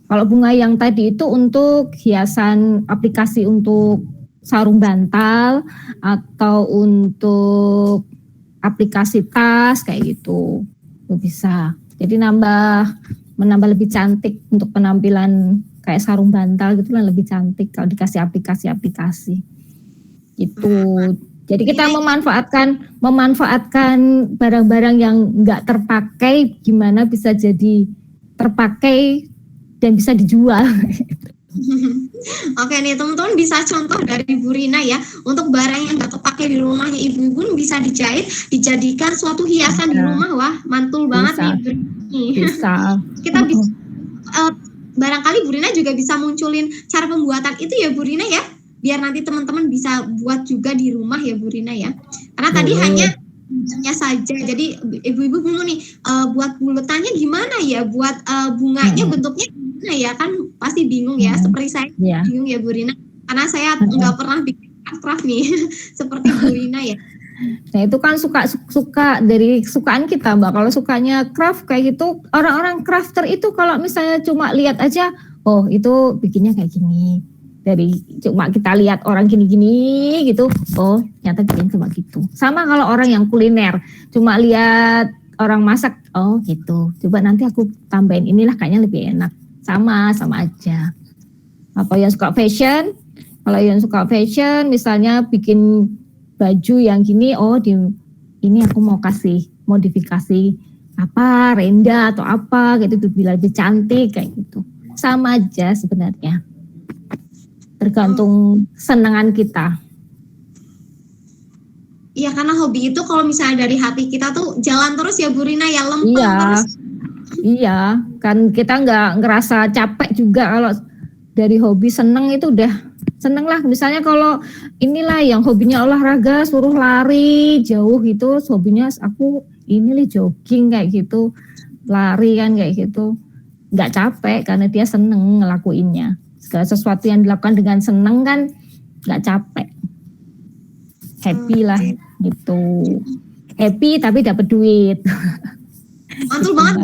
Kalau bunga yang tadi itu untuk hiasan aplikasi untuk sarung bantal atau untuk aplikasi tas kayak gitu. Itu bisa. Jadi menambah lebih cantik untuk penampilan kayak sarung bantal gitu lah, lebih cantik kalau dikasih aplikasi-aplikasi. Gitu. Jadi kita memanfaatkan barang-barang yang nggak terpakai, gimana bisa jadi terpakai dan bisa dijual. Oke nih teman-teman, bisa contoh dari Bu Rina ya, untuk barang yang nggak terpakai di rumahnya ibu-ibu bisa dijahit, dijadikan suatu hiasan di rumah. Wah mantul banget nih Bu Rina. Bisa. Kita bisa barangkali Bu Rina juga bisa munculin cara pembuatan itu ya Bu Rina ya, biar nanti teman-teman bisa buat juga di rumah ya Bu Rina ya. Karena tadi hanya saja, jadi ibu-ibu bingung nih buat bulatannya gimana ya, buat bunganya bentuknya gimana ya, kan pasti bingung ya, seperti saya bingung ya Bu Rina, karena saya nggak pernah bikin craft nih seperti Bu Rina ya. Nah itu kan suka dari kesukaan kita Mbak. Kalau sukanya craft kayak gitu, orang-orang crafter itu kalau misalnya cuma lihat aja, oh itu bikinnya kayak gini, dari cuma kita lihat orang gini-gini gitu, oh ternyata bikin cuma gitu. Sama kalau orang yang kuliner, cuma lihat orang masak, oh gitu, coba nanti aku tambahin inilah kayaknya lebih enak. Sama aja. Atau yang suka fashion, kalau yang suka fashion misalnya bikin baju yang gini, ini aku mau kasih modifikasi apa, renda atau apa gitu biar lebih cantik kayak gitu. Sama aja sebenarnya. Tergantung senangan kita. Iya, karena hobi itu kalau misalnya dari hati kita tuh jalan terus ya Bu Rina, ya lempeng terus. Iya, kan kita nggak ngerasa capek juga kalau dari hobi seneng itu udah seneng lah. Misalnya kalau inilah yang hobinya olahraga, suruh lari jauh gitu, hobinya aku ini nih jogging kayak gitu, lari kan kayak gitu, nggak capek karena dia seneng ngelakuinnya. Segala sesuatu yang dilakukan dengan seneng kan nggak capek, happy lah gitu, happy tapi dapat duit. Mantul banget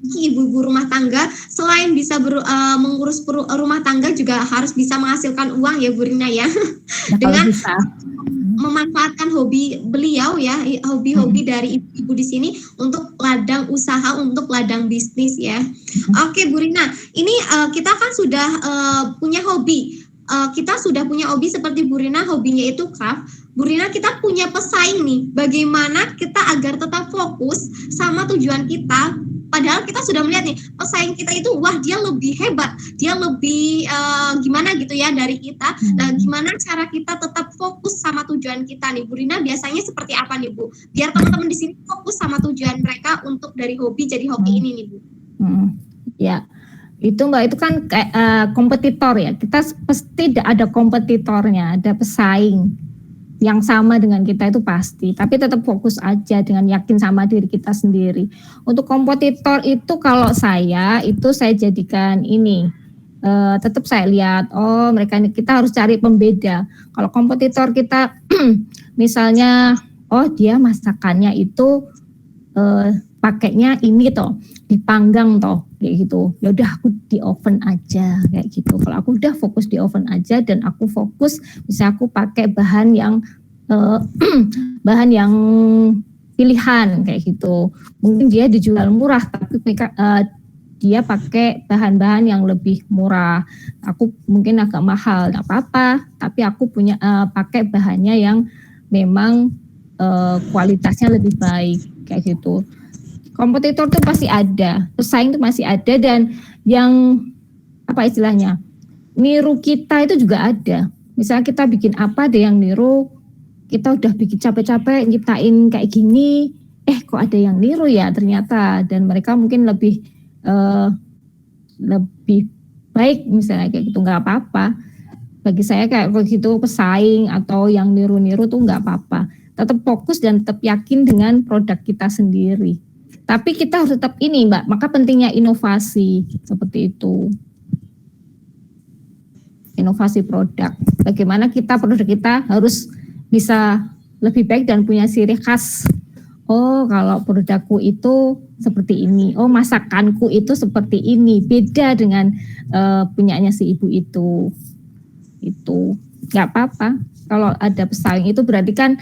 ibu-ibu rumah tangga, selain bisa mengurus rumah tangga juga harus bisa menghasilkan uang ya Bu Rina ya. Dengan bisa memanfaatkan hobi beliau ya, hobi-hobi dari ibu-ibu di sini untuk ladang usaha, untuk ladang bisnis ya. Oke Bu Rina, ini kita kan sudah punya hobi. Kita sudah punya hobi seperti Bu Rina, hobinya itu craft. Bu Rina, kita punya pesaing nih, bagaimana kita agar tetap fokus sama tujuan kita, padahal kita sudah melihat nih, pesaing kita itu, wah dia lebih hebat, dia lebih gimana gitu ya dari kita. Nah, gimana cara kita tetap fokus sama tujuan kita nih, Bu Rina, biasanya seperti apa nih Bu? Biar teman-teman di sini fokus sama tujuan mereka untuk dari hobi jadi hobi ini nih Bu. Ya, itu Mbak, itu kan kayak kompetitor ya, kita pasti ada kompetitornya, ada pesaing yang sama dengan kita itu pasti, tapi tetap fokus aja dengan yakin sama diri kita sendiri. Untuk kompetitor itu kalau saya jadikan ini, tetap saya lihat, mereka ini kita harus cari pembeda. Kalau kompetitor kita misalnya, dia masakannya itu pakainya ini toh, dipanggang toh, kayak gitu. Ya udah aku di oven aja kayak gitu. Kalau aku udah fokus di oven aja dan aku fokus, bisa aku pakai bahan yang pilihan kayak gitu. Mungkin dia dijual murah tapi dia pakai bahan-bahan yang lebih murah. Aku mungkin agak mahal, enggak apa-apa, tapi aku punya pakai bahannya yang memang kualitasnya lebih baik kayak gitu. Kompetitor tuh pasti ada, pesaing tuh masih ada, dan yang apa istilahnya, niru kita itu juga ada. Misalnya kita bikin apa, ada yang niru, kita udah bikin capek-capek nyiptain kayak gini, kok ada yang niru ya ternyata, dan mereka mungkin lebih baik misalnya kayak gitu, nggak apa-apa. Bagi saya kayak begitu pesaing atau yang niru-niru tuh nggak apa-apa. Tetap fokus dan tetap yakin dengan produk kita sendiri. Tapi kita harus tetap ini Mbak, maka pentingnya inovasi seperti itu. Inovasi produk. Bagaimana produk kita harus bisa lebih baik dan punya ciri khas. Kalau produkku itu seperti ini. Masakanku itu seperti ini. Beda dengan punyanya si ibu itu. Itu nggak apa-apa. Kalau ada pesaing itu berarti kan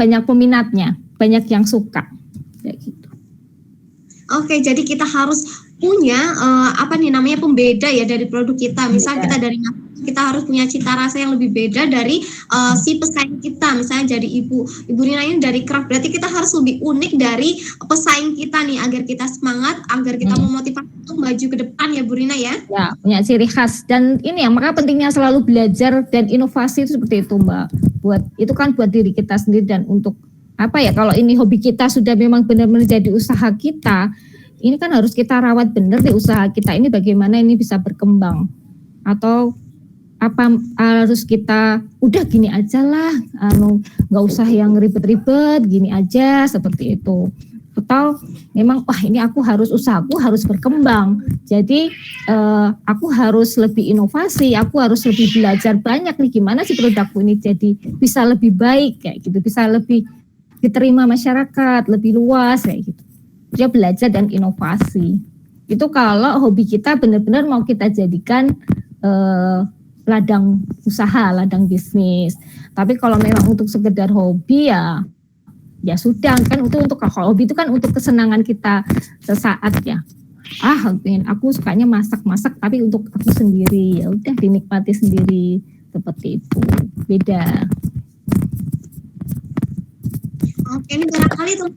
banyak peminatnya, banyak yang suka. Kayak gitu. Oke, jadi kita harus punya pembeda ya dari produk kita. Misal kita harus punya cita rasa yang lebih beda dari si pesaing kita. Misalnya jadi Ibu Rina ini dari craft, berarti kita harus lebih unik dari pesaing kita nih agar kita semangat, agar kita memotivasi untuk maju ke depan ya Bu Rina ya. Ya, punya ciri khas, dan ini ya maka pentingnya selalu belajar dan inovasi itu seperti itu Mbak. Buat diri kita sendiri dan untuk kalau ini hobi kita sudah memang benar-benar jadi usaha kita, ini kan harus kita rawat benar di usaha kita ini, bagaimana ini bisa berkembang. Atau harus kita udah gini aja lah, nggak usah yang ribet-ribet, gini aja seperti itu. Atau memang ini usahaku harus berkembang, jadi aku harus lebih inovasi, aku harus lebih belajar banyak nih gimana sih produkku ini jadi bisa lebih baik kayak gitu, bisa lebih diterima masyarakat lebih luas kayak gitu. Dia belajar dan inovasi. Itu kalau hobi kita benar-benar mau kita jadikan ladang usaha, ladang bisnis. Tapi kalau memang untuk sekedar hobi ya sudah kan, untuk hobi itu kan untuk kesenangan kita sesaat ya. aku sukanya masak tapi untuk aku sendiri, ya udah dinikmati sendiri seperti itu. Beda. Oke, ini barangkali tuh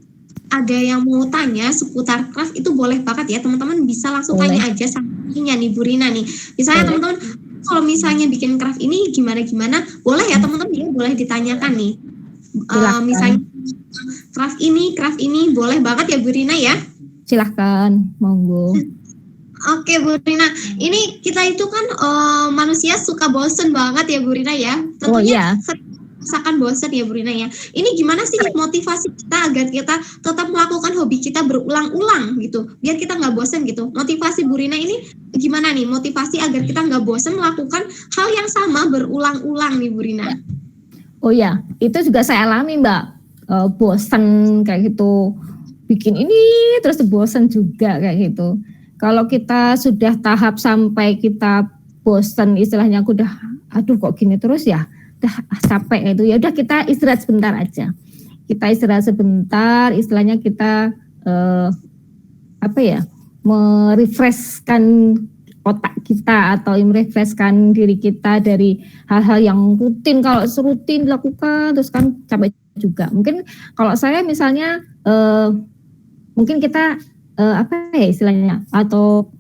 ada yang mau tanya seputar craft itu boleh banget ya teman-teman, bisa langsung tanya aja sama nih Bu Rina nih. Misalnya teman-teman kalau misalnya bikin craft ini gimana, boleh ya teman-teman ya, boleh ditanyakan nih. Misalnya craft ini boleh banget ya Bu Rina ya. Silahkan, monggo. Oke Bu Rina, ini kita itu kan manusia suka bosen banget ya Bu Rina ya. Tentunya misalkan bosen ya Bu Rina ya. Ini gimana sih motivasi kita agar kita tetap melakukan hobi kita berulang-ulang gitu, biar kita nggak bosen gitu. Motivasi Bu Rina ini gimana nih, motivasi agar kita nggak bosen melakukan hal yang sama berulang-ulang nih Bu Rina? Oh ya, itu juga saya alami Mbak, bosen kayak gitu. Bikin ini terus bosen juga kayak gitu. Kalau kita sudah tahap sampai kita bosen, istilahnya aku udah aduh kok gini terus ya, udah capek itu, ya udah kita istirahat sebentar aja. Kita istirahat sebentar, istilahnya kita merefreshkan otak kita atau merefreshkan diri kita dari hal-hal yang rutin. Kalau rutin dilakukan terus kan capek juga. Mungkin kalau saya misalnya mungkin kita istilahnya, atau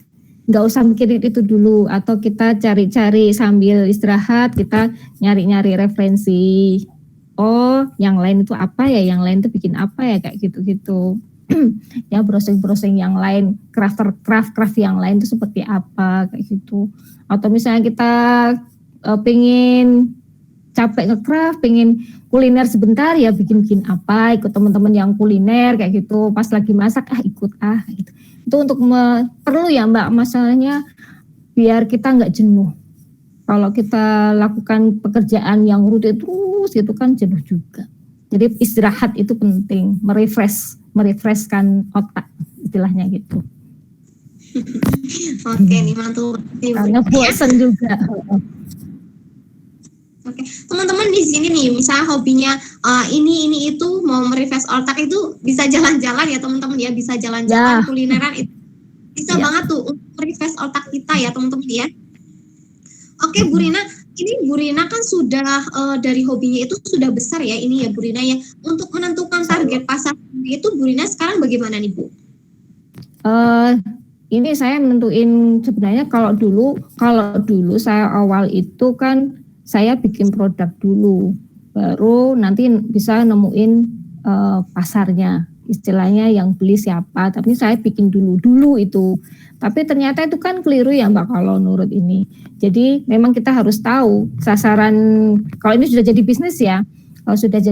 nggak usah mikirin itu dulu, atau kita cari-cari sambil istirahat, kita nyari-nyari referensi, yang lain itu apa ya, yang lain itu bikin apa ya, kayak gitu-gitu. Ya browsing yang lain, craft yang lain itu seperti apa, kayak gitu. Atau misalnya kita pengen capek nge-craft, pengen kuliner sebentar, ya bikin apa, ikut teman-teman yang kuliner kayak gitu. Pas lagi masak ikut gitu. Itu untuk perlu ya Mbak, masalahnya biar kita nggak jenuh. Kalau kita lakukan pekerjaan yang rutin terus itu kan jenuh juga. Jadi istirahat itu penting, merefreshkan otak, istilahnya gitu. Oke nih, mantul. Karena bosan juga. Oke, teman-teman di sini nih, misalnya hobinya ini itu mau merefresh otak itu bisa jalan-jalan ya teman-teman ya, bisa jalan-jalan kulineran itu bisa banget tuh untuk merefresh otak kita ya teman-teman ya. Oke Bu Rina, ini Bu Rina kan sudah dari hobinya itu sudah besar ya ini ya Bu Rina ya. Untuk menentukan target pasar itu Bu Rina sekarang bagaimana nih Bu? Ini saya nentuin sebenarnya kalau dulu saya awal itu kan saya bikin produk dulu, baru nanti bisa nemuin pasarnya, istilahnya yang beli siapa. Tapi saya bikin dulu itu. Tapi ternyata itu kan keliru ya Mbak kalau menurut ini. Jadi memang kita harus tahu sasaran. Kalau ini sudah jadi bisnis ya, kalau sudah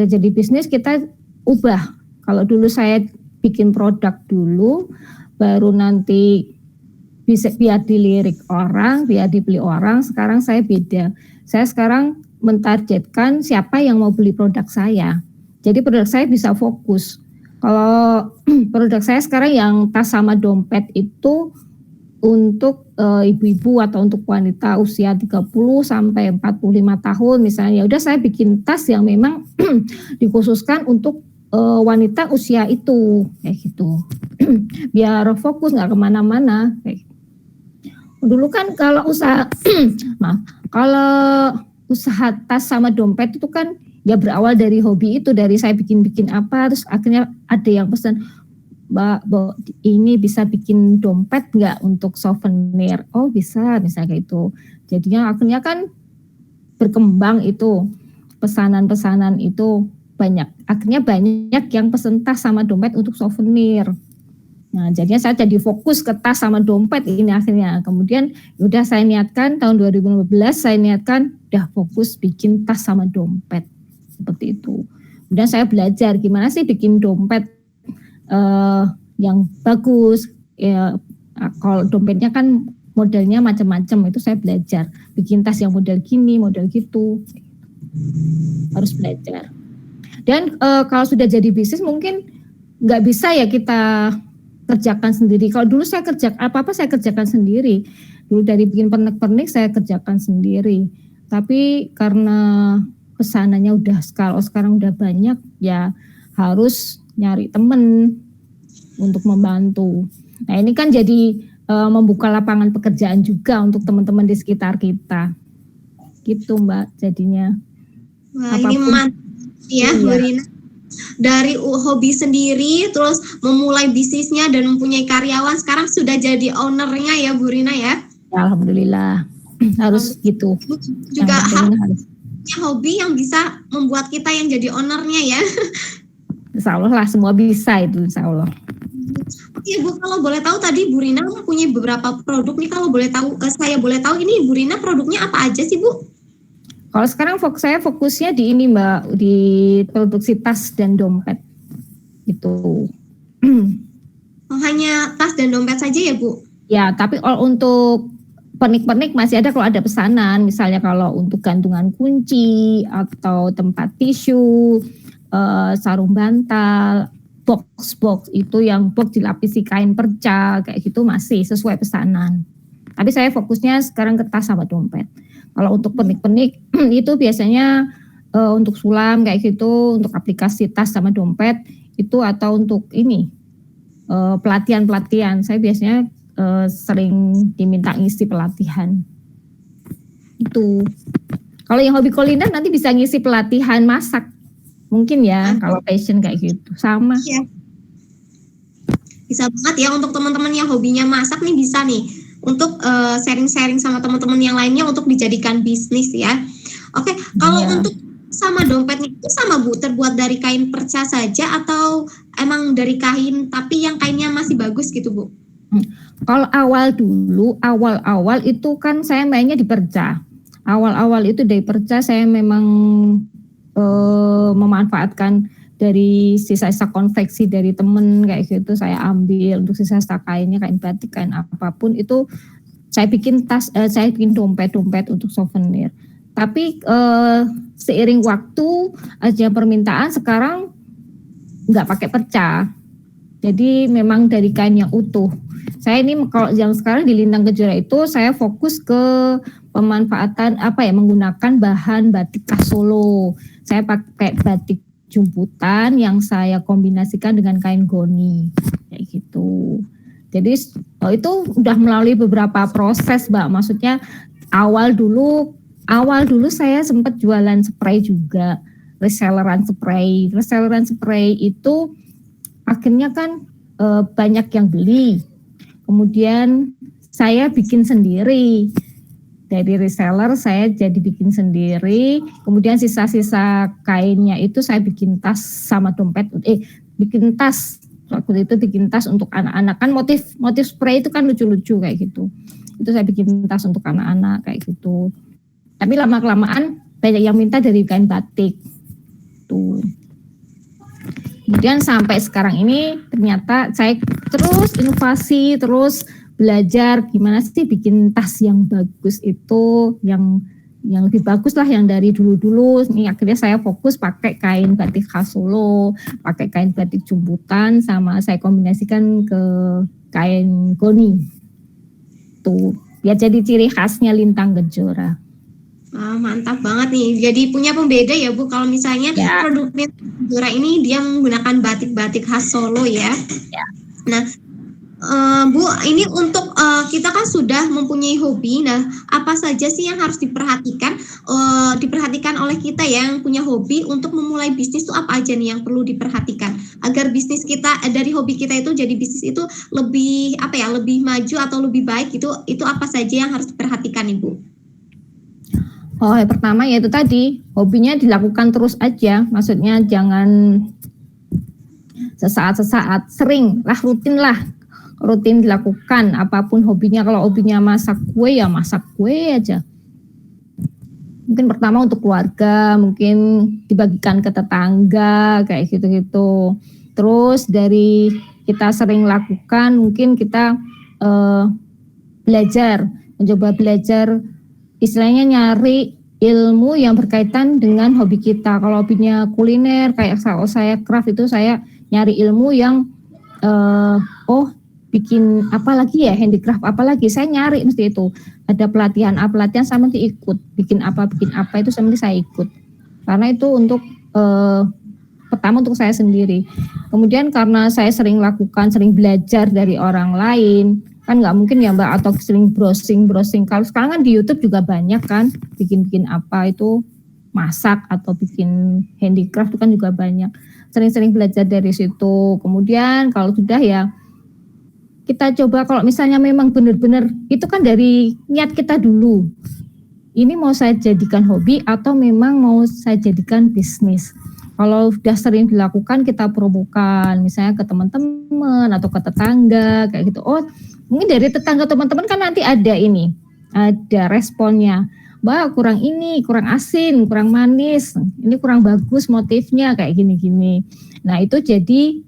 jadi bisnis kita ubah. Kalau dulu saya bikin produk dulu, baru nanti bisa biar dilirik orang, biar dibeli orang. Sekarang saya beda. Saya sekarang mentargetkan siapa yang mau beli produk saya. Jadi produk saya bisa fokus. Kalau produk saya sekarang yang tas sama dompet itu untuk ibu-ibu atau untuk wanita usia 30 sampai 45 tahun misalnya. Udah saya bikin tas yang memang dikhususkan untuk wanita usia itu, kayak gitu. Biar fokus, nggak kemana-mana. Dulu kan kalau usaha usaha tas sama dompet itu kan ya berawal dari hobi itu, dari saya bikin apa, terus akhirnya ada yang pesan, Mbak, ini bisa bikin dompet nggak untuk souvenir? Oh bisa, misalnya kayak itu. Jadinya akhirnya kan berkembang itu, pesanan-pesanan itu banyak. Akhirnya banyak yang pesen tas sama dompet untuk souvenir. Nah, jadinya saya jadi fokus ke tas sama dompet ini akhirnya. Kemudian udah saya niatkan tahun 2015 saya niatkan udah fokus bikin tas sama dompet seperti itu. Kemudian saya belajar gimana sih bikin dompet yang bagus. Ya, kalau dompetnya kan modelnya macam-macam, itu saya belajar bikin tas yang model gini, model gitu. Harus belajar. Dan kalau sudah jadi bisnis mungkin nggak bisa ya kita kerjakan sendiri. Kalau dulu saya apa-apa saya kerjakan sendiri. Dulu dari bikin pernik-pernik saya kerjakan sendiri. Tapi karena pesanannya udah sekarang udah banyak, ya harus nyari temen. untuk membantu. Nah ini kan jadi membuka lapangan pekerjaan juga untuk teman-teman di sekitar kita. Gitu Mbak jadinya. Wah, ini mantap ya Bu Rina. Dari hobi sendiri terus memulai bisnisnya dan mempunyai karyawan, sekarang sudah jadi ownernya ya Bu Rina ya. Alhamdulillah. Harus gitu. Juga hobi yang bisa membuat kita yang jadi ownernya ya. Insya Allah lah, semua bisa itu insya Allah. Oke Bu, kalau boleh tahu tadi Bu Rina mempunyai beberapa produk nih, kalau boleh tahu, saya boleh tahu ini Bu Rina produknya apa aja sih Bu? Kalau sekarang saya fokusnya di ini Mbak, di produksi tas dan dompet. Itu. Hanya tas dan dompet saja ya Bu? Ya, tapi untuk pernik-pernik masih ada kalau ada pesanan, misalnya kalau untuk gantungan kunci atau tempat tisu, sarung bantal, box itu yang box dilapisi kain perca, kayak gitu masih sesuai pesanan. Tapi saya fokusnya sekarang ke tas sama dompet. Kalau untuk pernik-pernik itu biasanya untuk sulam kayak gitu, untuk aplikasi tas sama dompet itu, atau untuk ini pelatihan-pelatihan. Saya biasanya sering diminta ngisi pelatihan. Itu. Kalau yang hobi kuliner nanti bisa ngisi pelatihan masak. Mungkin ya, kalau passion kayak gitu. Sama. Iya. Bisa banget ya untuk teman-teman yang hobinya masak nih, bisa nih untuk sharing-sharing sama teman-teman yang lainnya untuk dijadikan bisnis ya. Oke, kalau untuk sama dompetnya itu sama Bu, terbuat dari kain perca saja atau emang dari kain tapi yang kainnya masih bagus gitu Bu? Kalau awal-awal itu kan saya mainnya di perca. Awal-awal itu dari perca saya memang memanfaatkan dari sisa-sisa konveksi dari temen kayak gitu, saya ambil untuk sisa-sisa kainnya, kain batik, kain apapun itu saya bikin tas, saya bikin dompet untuk souvenir. Tapi seiring waktu aja permintaan sekarang nggak pakai perca, jadi memang dari kain yang utuh. Saya ini kalau yang sekarang di Lintang Kejora itu saya fokus ke pemanfaatan menggunakan bahan batik khas Solo. Saya pakai batik jumputan yang saya kombinasikan dengan kain goni kayak gitu. Jadi itu udah melalui beberapa proses Mbak. Maksudnya awal dulu saya sempat jualan spray juga, reselleran spray itu akhirnya kan banyak yang beli. Kemudian saya bikin sendiri. Dari reseller saya jadi bikin sendiri, kemudian sisa-sisa kainnya itu saya bikin tas sama dompet, bikin tas, waktu itu bikin tas untuk anak-anak, kan motif spray itu kan lucu-lucu kayak gitu, itu saya bikin tas untuk anak-anak kayak gitu. Tapi lama-kelamaan banyak yang minta dari kain batik tuh. Kemudian sampai sekarang ini ternyata saya terus inovasi, terus belajar gimana sih bikin tas yang bagus itu, yang lebih bagus lah yang dari dulu-dulu. Ini akhirnya saya fokus pakai kain batik khas Solo, pakai kain batik jumputan, sama saya kombinasikan ke kain goni. Tuh, biar jadi ciri khasnya Lintang Kejora. Mantap banget nih. Jadi punya pembeda ya Bu, kalau misalnya produk Lintang Kejora ini dia menggunakan batik-batik khas Solo ya. Nah, Bu, ini untuk kita kan sudah mempunyai hobi. Nah, apa saja sih yang harus diperhatikan oleh kita yang punya hobi untuk memulai bisnis itu, apa aja nih yang perlu diperhatikan agar bisnis kita dari hobi kita itu jadi bisnis itu lebih lebih maju atau lebih baik, itu apa saja yang harus diperhatikan Ibu? Yang pertama yaitu tadi hobinya dilakukan terus aja, maksudnya jangan sesaat-sesaat, sering lah, rutin dilakukan apapun hobinya. Kalau hobinya masak kue ya masak kue aja. Mungkin pertama untuk keluarga, mungkin dibagikan ke tetangga kayak gitu-gitu. Terus dari kita sering lakukan, mungkin kita mencoba belajar, istilahnya nyari ilmu yang berkaitan dengan hobi kita. Kalau hobinya kuliner kayak saya craft itu, saya nyari ilmu yang bikin apa lagi ya, handicraft apa lagi, saya nyari mesti itu. Ada pelatihan saya mesti ikut, bikin apa itu saya mesti ikut. Karena itu untuk pertama untuk saya sendiri. Kemudian karena saya sering lakukan, sering belajar dari orang lain, kan nggak mungkin ya Mbak, atau sering browsing. Kalau sekarang kan di YouTube juga banyak kan, bikin apa itu, masak atau bikin handicraft itu kan juga banyak. Sering-sering belajar dari situ. Kemudian kalau sudah ya, kita coba kalau misalnya memang benar-benar, itu kan dari niat kita dulu. Ini mau saya jadikan hobi atau memang mau saya jadikan bisnis. Kalau sudah sering dilakukan, kita promokan misalnya ke teman-teman atau ke tetangga kayak gitu. Oh, mungkin dari tetangga teman-teman kan nanti ada responnya. Mbak, kurang ini, kurang asin, kurang manis, ini kurang bagus motifnya kayak gini-gini. Nah, itu jadi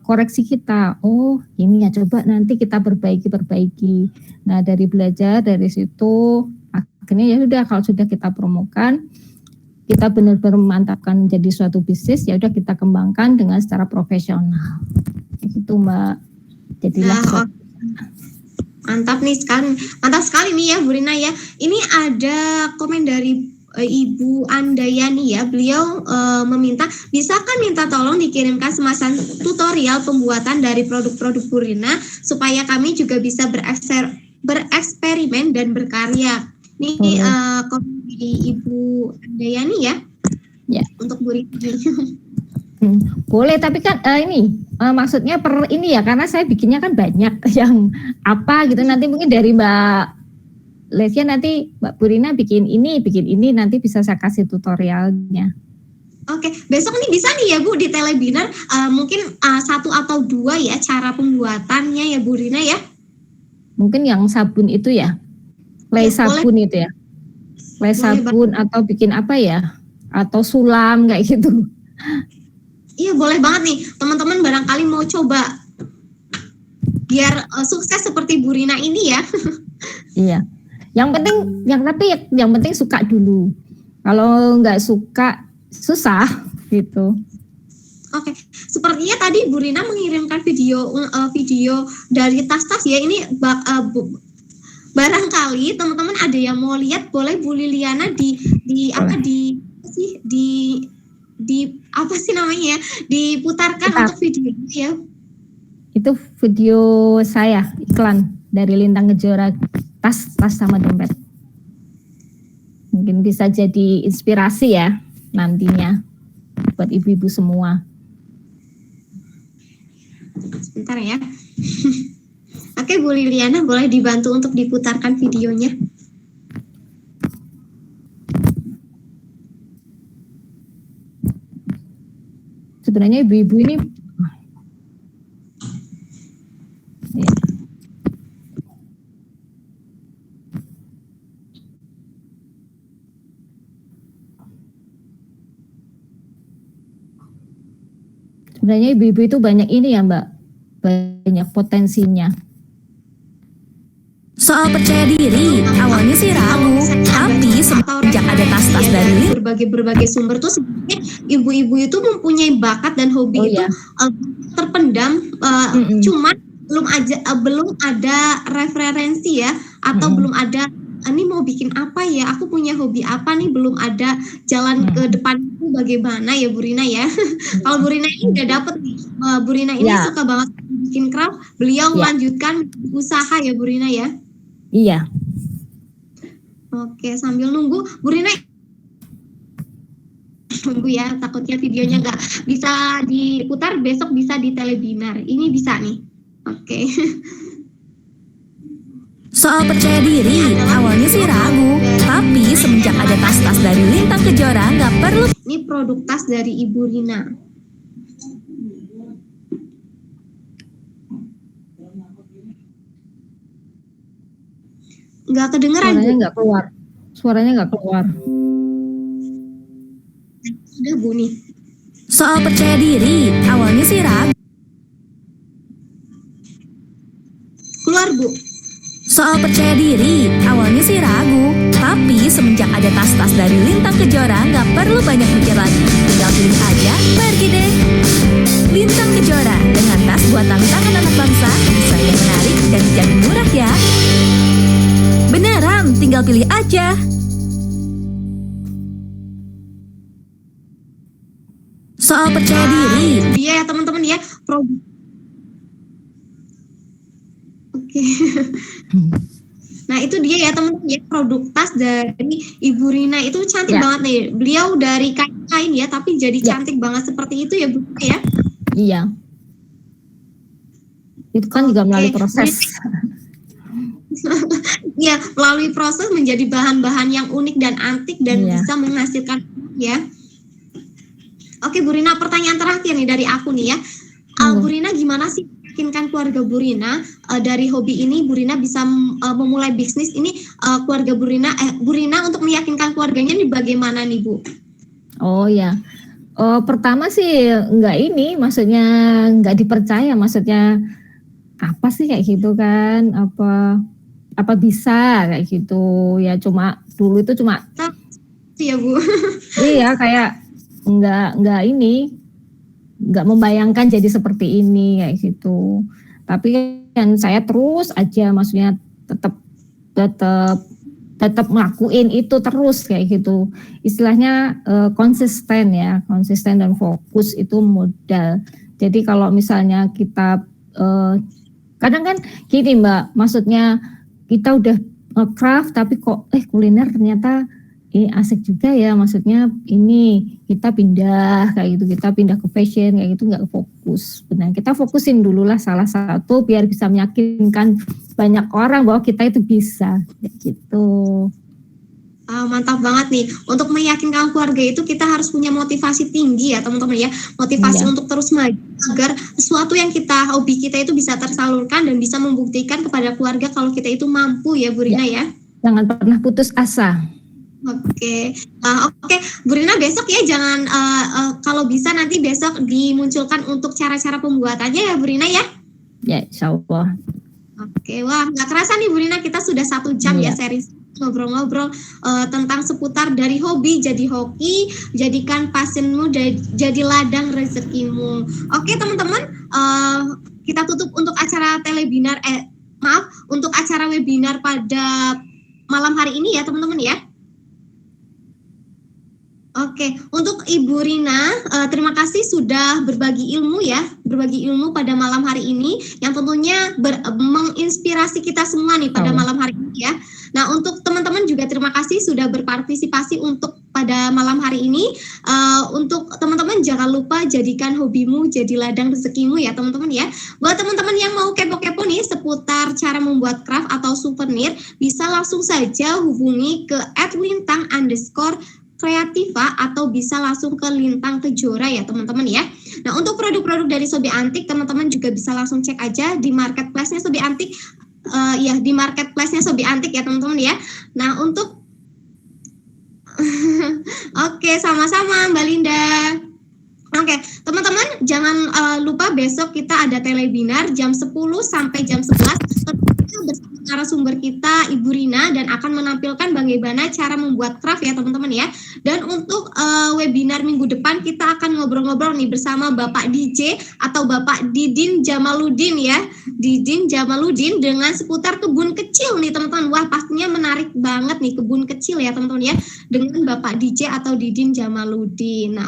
koreksi kita. Oh, ini ya, coba nanti kita perbaiki. Nah, dari belajar dari situ, akhirnya ya sudah, kalau sudah kita promokan, kita benar-benar memantapkan menjadi suatu bisnis, ya udah kita kembangkan dengan secara profesional. Itu Mbak. Jadilah mantap sekali nih ya Bu Rina ya. Ini ada komen dari Ibu Andayani ya. Beliau meminta, bisakah minta tolong dikirimkan semacam tutorial pembuatan dari produk-produk Bu Rina supaya kami juga bisa bereksperimen dan berkarya. Ini komen dari Ibu Andayani ya. Ya. Untuk Bu Rina. Boleh, tapi kan maksudnya ini ya, karena saya bikinnya kan banyak yang apa gitu, nanti mungkin dari Mbak Lesya, nanti Mbak Purina bikin ini, nanti bisa saya kasih tutorialnya. Oke, besok ini bisa nih ya Bu di telebinar, mungkin 1 atau 2 ya cara pembuatannya ya Bu Rina ya. Mungkin yang sabun itu ya, sabun boleh. Itu ya, sabun atau bikin apa ya, atau sulam kayak gitu. Iya, boleh banget nih teman-teman, barangkali mau coba biar sukses seperti Bu Rina ini ya. Iya, yang penting suka dulu. Kalau nggak suka susah gitu. Oke, sepertinya tadi Bu Rina mengirimkan video dari tas-tas ya. Ini barangkali teman-teman ada yang mau lihat, boleh Bu Liliana di apa sih namanya ya, diputarkan untuk video ya. Itu video saya iklan dari Lintang Kejora, tas sama dompet. Mungkin bisa jadi inspirasi ya nantinya buat ibu-ibu semua. Sebentar ya. Oke, Bu Liliana, boleh dibantu untuk diputarkan videonya. Sebenarnya ibu-ibu ini ya. Sebenarnya ibu-ibu itu banyak ini ya Mbak, banyak potensinya. Soal percaya diri, awalnya sih ragu, tapi semenjak ada tas-tas dari berbagai sumber tuh sebenarnya ibu-ibu itu mempunyai bakat dan hobi itu terpendam, cuman belum ada referensi ya, atau belum ada ini mau bikin apa ya, aku punya hobi apa nih, belum ada jalan ke depan itu bagaimana ya Bu Rina ya. Kalau Bu Rina ini udah dapet nih, Bu Rina ini suka banget bikin craft, beliau melanjutkan usaha ya Bu Rina ya. Iya. Oke, sambil nunggu Bu Rina, tunggu ya, takutnya videonya nggak bisa diputar, besok bisa di telebinar. Ini bisa nih. Oke. Soal percaya diri, awalnya sih ragu, tapi semenjak ada tas-tas dari Lintang Kejora nggak perlu. Ini produk tas dari Ibu Rina. Nggak kedengeran. Suaranya nggak keluar. Sudah Bu nih. Soal percaya diri, awalnya sih ragu. Keluar Bu. Soal percaya diri, awalnya sih ragu, tapi semenjak ada tas-tas dari Lintang Kejora nggak perlu banyak mikir lagi, tinggal pilih aja, pergi deh. Lintang Kejora dengan tas buatan tangan anak bangsa, desainnya menarik dan jadi murah ya. Beneran, tinggal pilih aja. Soal percaya diri. Dia ya teman-teman ya, Oke. Nah itu dia ya teman-teman ya, produk tas dari Ibu Rina itu cantik Ya. banget nih. Beliau dari kain ya, tapi jadi Ya. cantik banget seperti itu ya Bu ya. Iya. Itu kan juga melalui Oke. proses. Ya, melalui proses menjadi bahan-bahan yang unik dan antik dan Iya. bisa menghasilkan ya. Oke Bu Rina, pertanyaan terakhir nih dari aku nih ya. Bu Rina, gimana sih meyakinkan keluarga Bu Rina dari hobi ini Bu Rina bisa memulai bisnis ini, keluarga Bu Rina untuk meyakinkan keluarganya nih bagaimana nih Bu? Oh ya. Pertama sih maksudnya nggak dipercaya, maksudnya apa sih kayak gitu kan, apa bisa kayak gitu ya, cuma dulu itu cuma ya Bu. iya kayak nggak membayangkan jadi seperti ini kayak gitu, tapi kan saya terus aja maksudnya tetap ngelakuin itu terus kayak gitu, istilahnya konsisten dan fokus itu modal. Jadi kalau misalnya kita kadang kan gini Mbak, maksudnya kita udah craft tapi kok kuliner ternyata ini asik juga ya, maksudnya ini kita pindah kayak gitu, kita pindah ke fashion kayak gitu, nggak fokus. Benar, kita fokusin dulu lah salah satu biar bisa meyakinkan banyak orang bahwa kita itu bisa kayak gitu. Mantap banget nih. Untuk meyakinkan keluarga itu kita harus punya motivasi tinggi ya teman-teman ya. Motivasi untuk terus maju agar sesuatu yang hobi kita itu bisa tersalurkan dan bisa membuktikan kepada keluarga kalau kita itu mampu ya Bu Rina ya. Jangan pernah putus asa. Oke. Bu Rina, besok ya jangan kalau bisa nanti besok dimunculkan untuk cara-cara pembuatannya ya Bu Rina ya. Ya, insya Allah. Oke, wah nggak kerasa nih Bu Rina, kita sudah 1 jam ya series ngobrol-ngobrol tentang seputar dari hobi jadi hoki, jadikan passionmu jadi ladang rezekimu. Oke teman-teman, kita tutup untuk acara untuk acara webinar pada malam hari ini ya teman-teman ya. Oke, untuk Ibu Rina, terima kasih sudah berbagi ilmu pada malam hari ini yang tentunya menginspirasi kita semua nih pada malam hari ini ya. Nah, untuk teman-teman juga terima kasih sudah berpartisipasi untuk pada malam hari ini. Untuk teman-teman jangan lupa jadikan hobimu jadi ladang rezekimu ya teman-teman ya. Buat teman-teman yang mau kepo-kepo nih seputar cara membuat craft atau souvenir, bisa langsung saja hubungi ke @lintang_kreativa atau bisa langsung ke Lintang Kejora ya teman-teman ya. Nah, untuk produk-produk dari Sobi Antik teman-teman juga bisa langsung cek aja di marketplace-nya Sobi Antik. Di marketplace-nya Sobi Antik ya teman-teman ya. Nah, untuk Oke, sama-sama Mbak Linda. Oke, teman-teman jangan lupa besok kita ada telewebinar jam 10 sampai jam 11 bersama narasumber kita Ibu Rina dan akan menampilkan bagaimana cara membuat craft ya teman-teman ya. Dan untuk webinar minggu depan kita akan ngobrol-ngobrol nih bersama Bapak DJ atau Bapak Didin Jamaludin ya. Didin Jamaludin dengan seputar kebun kecil nih teman-teman. Wah, pastinya menarik banget nih kebun kecil ya teman-teman ya dengan Bapak DJ atau Didin Jamaludin. Nah,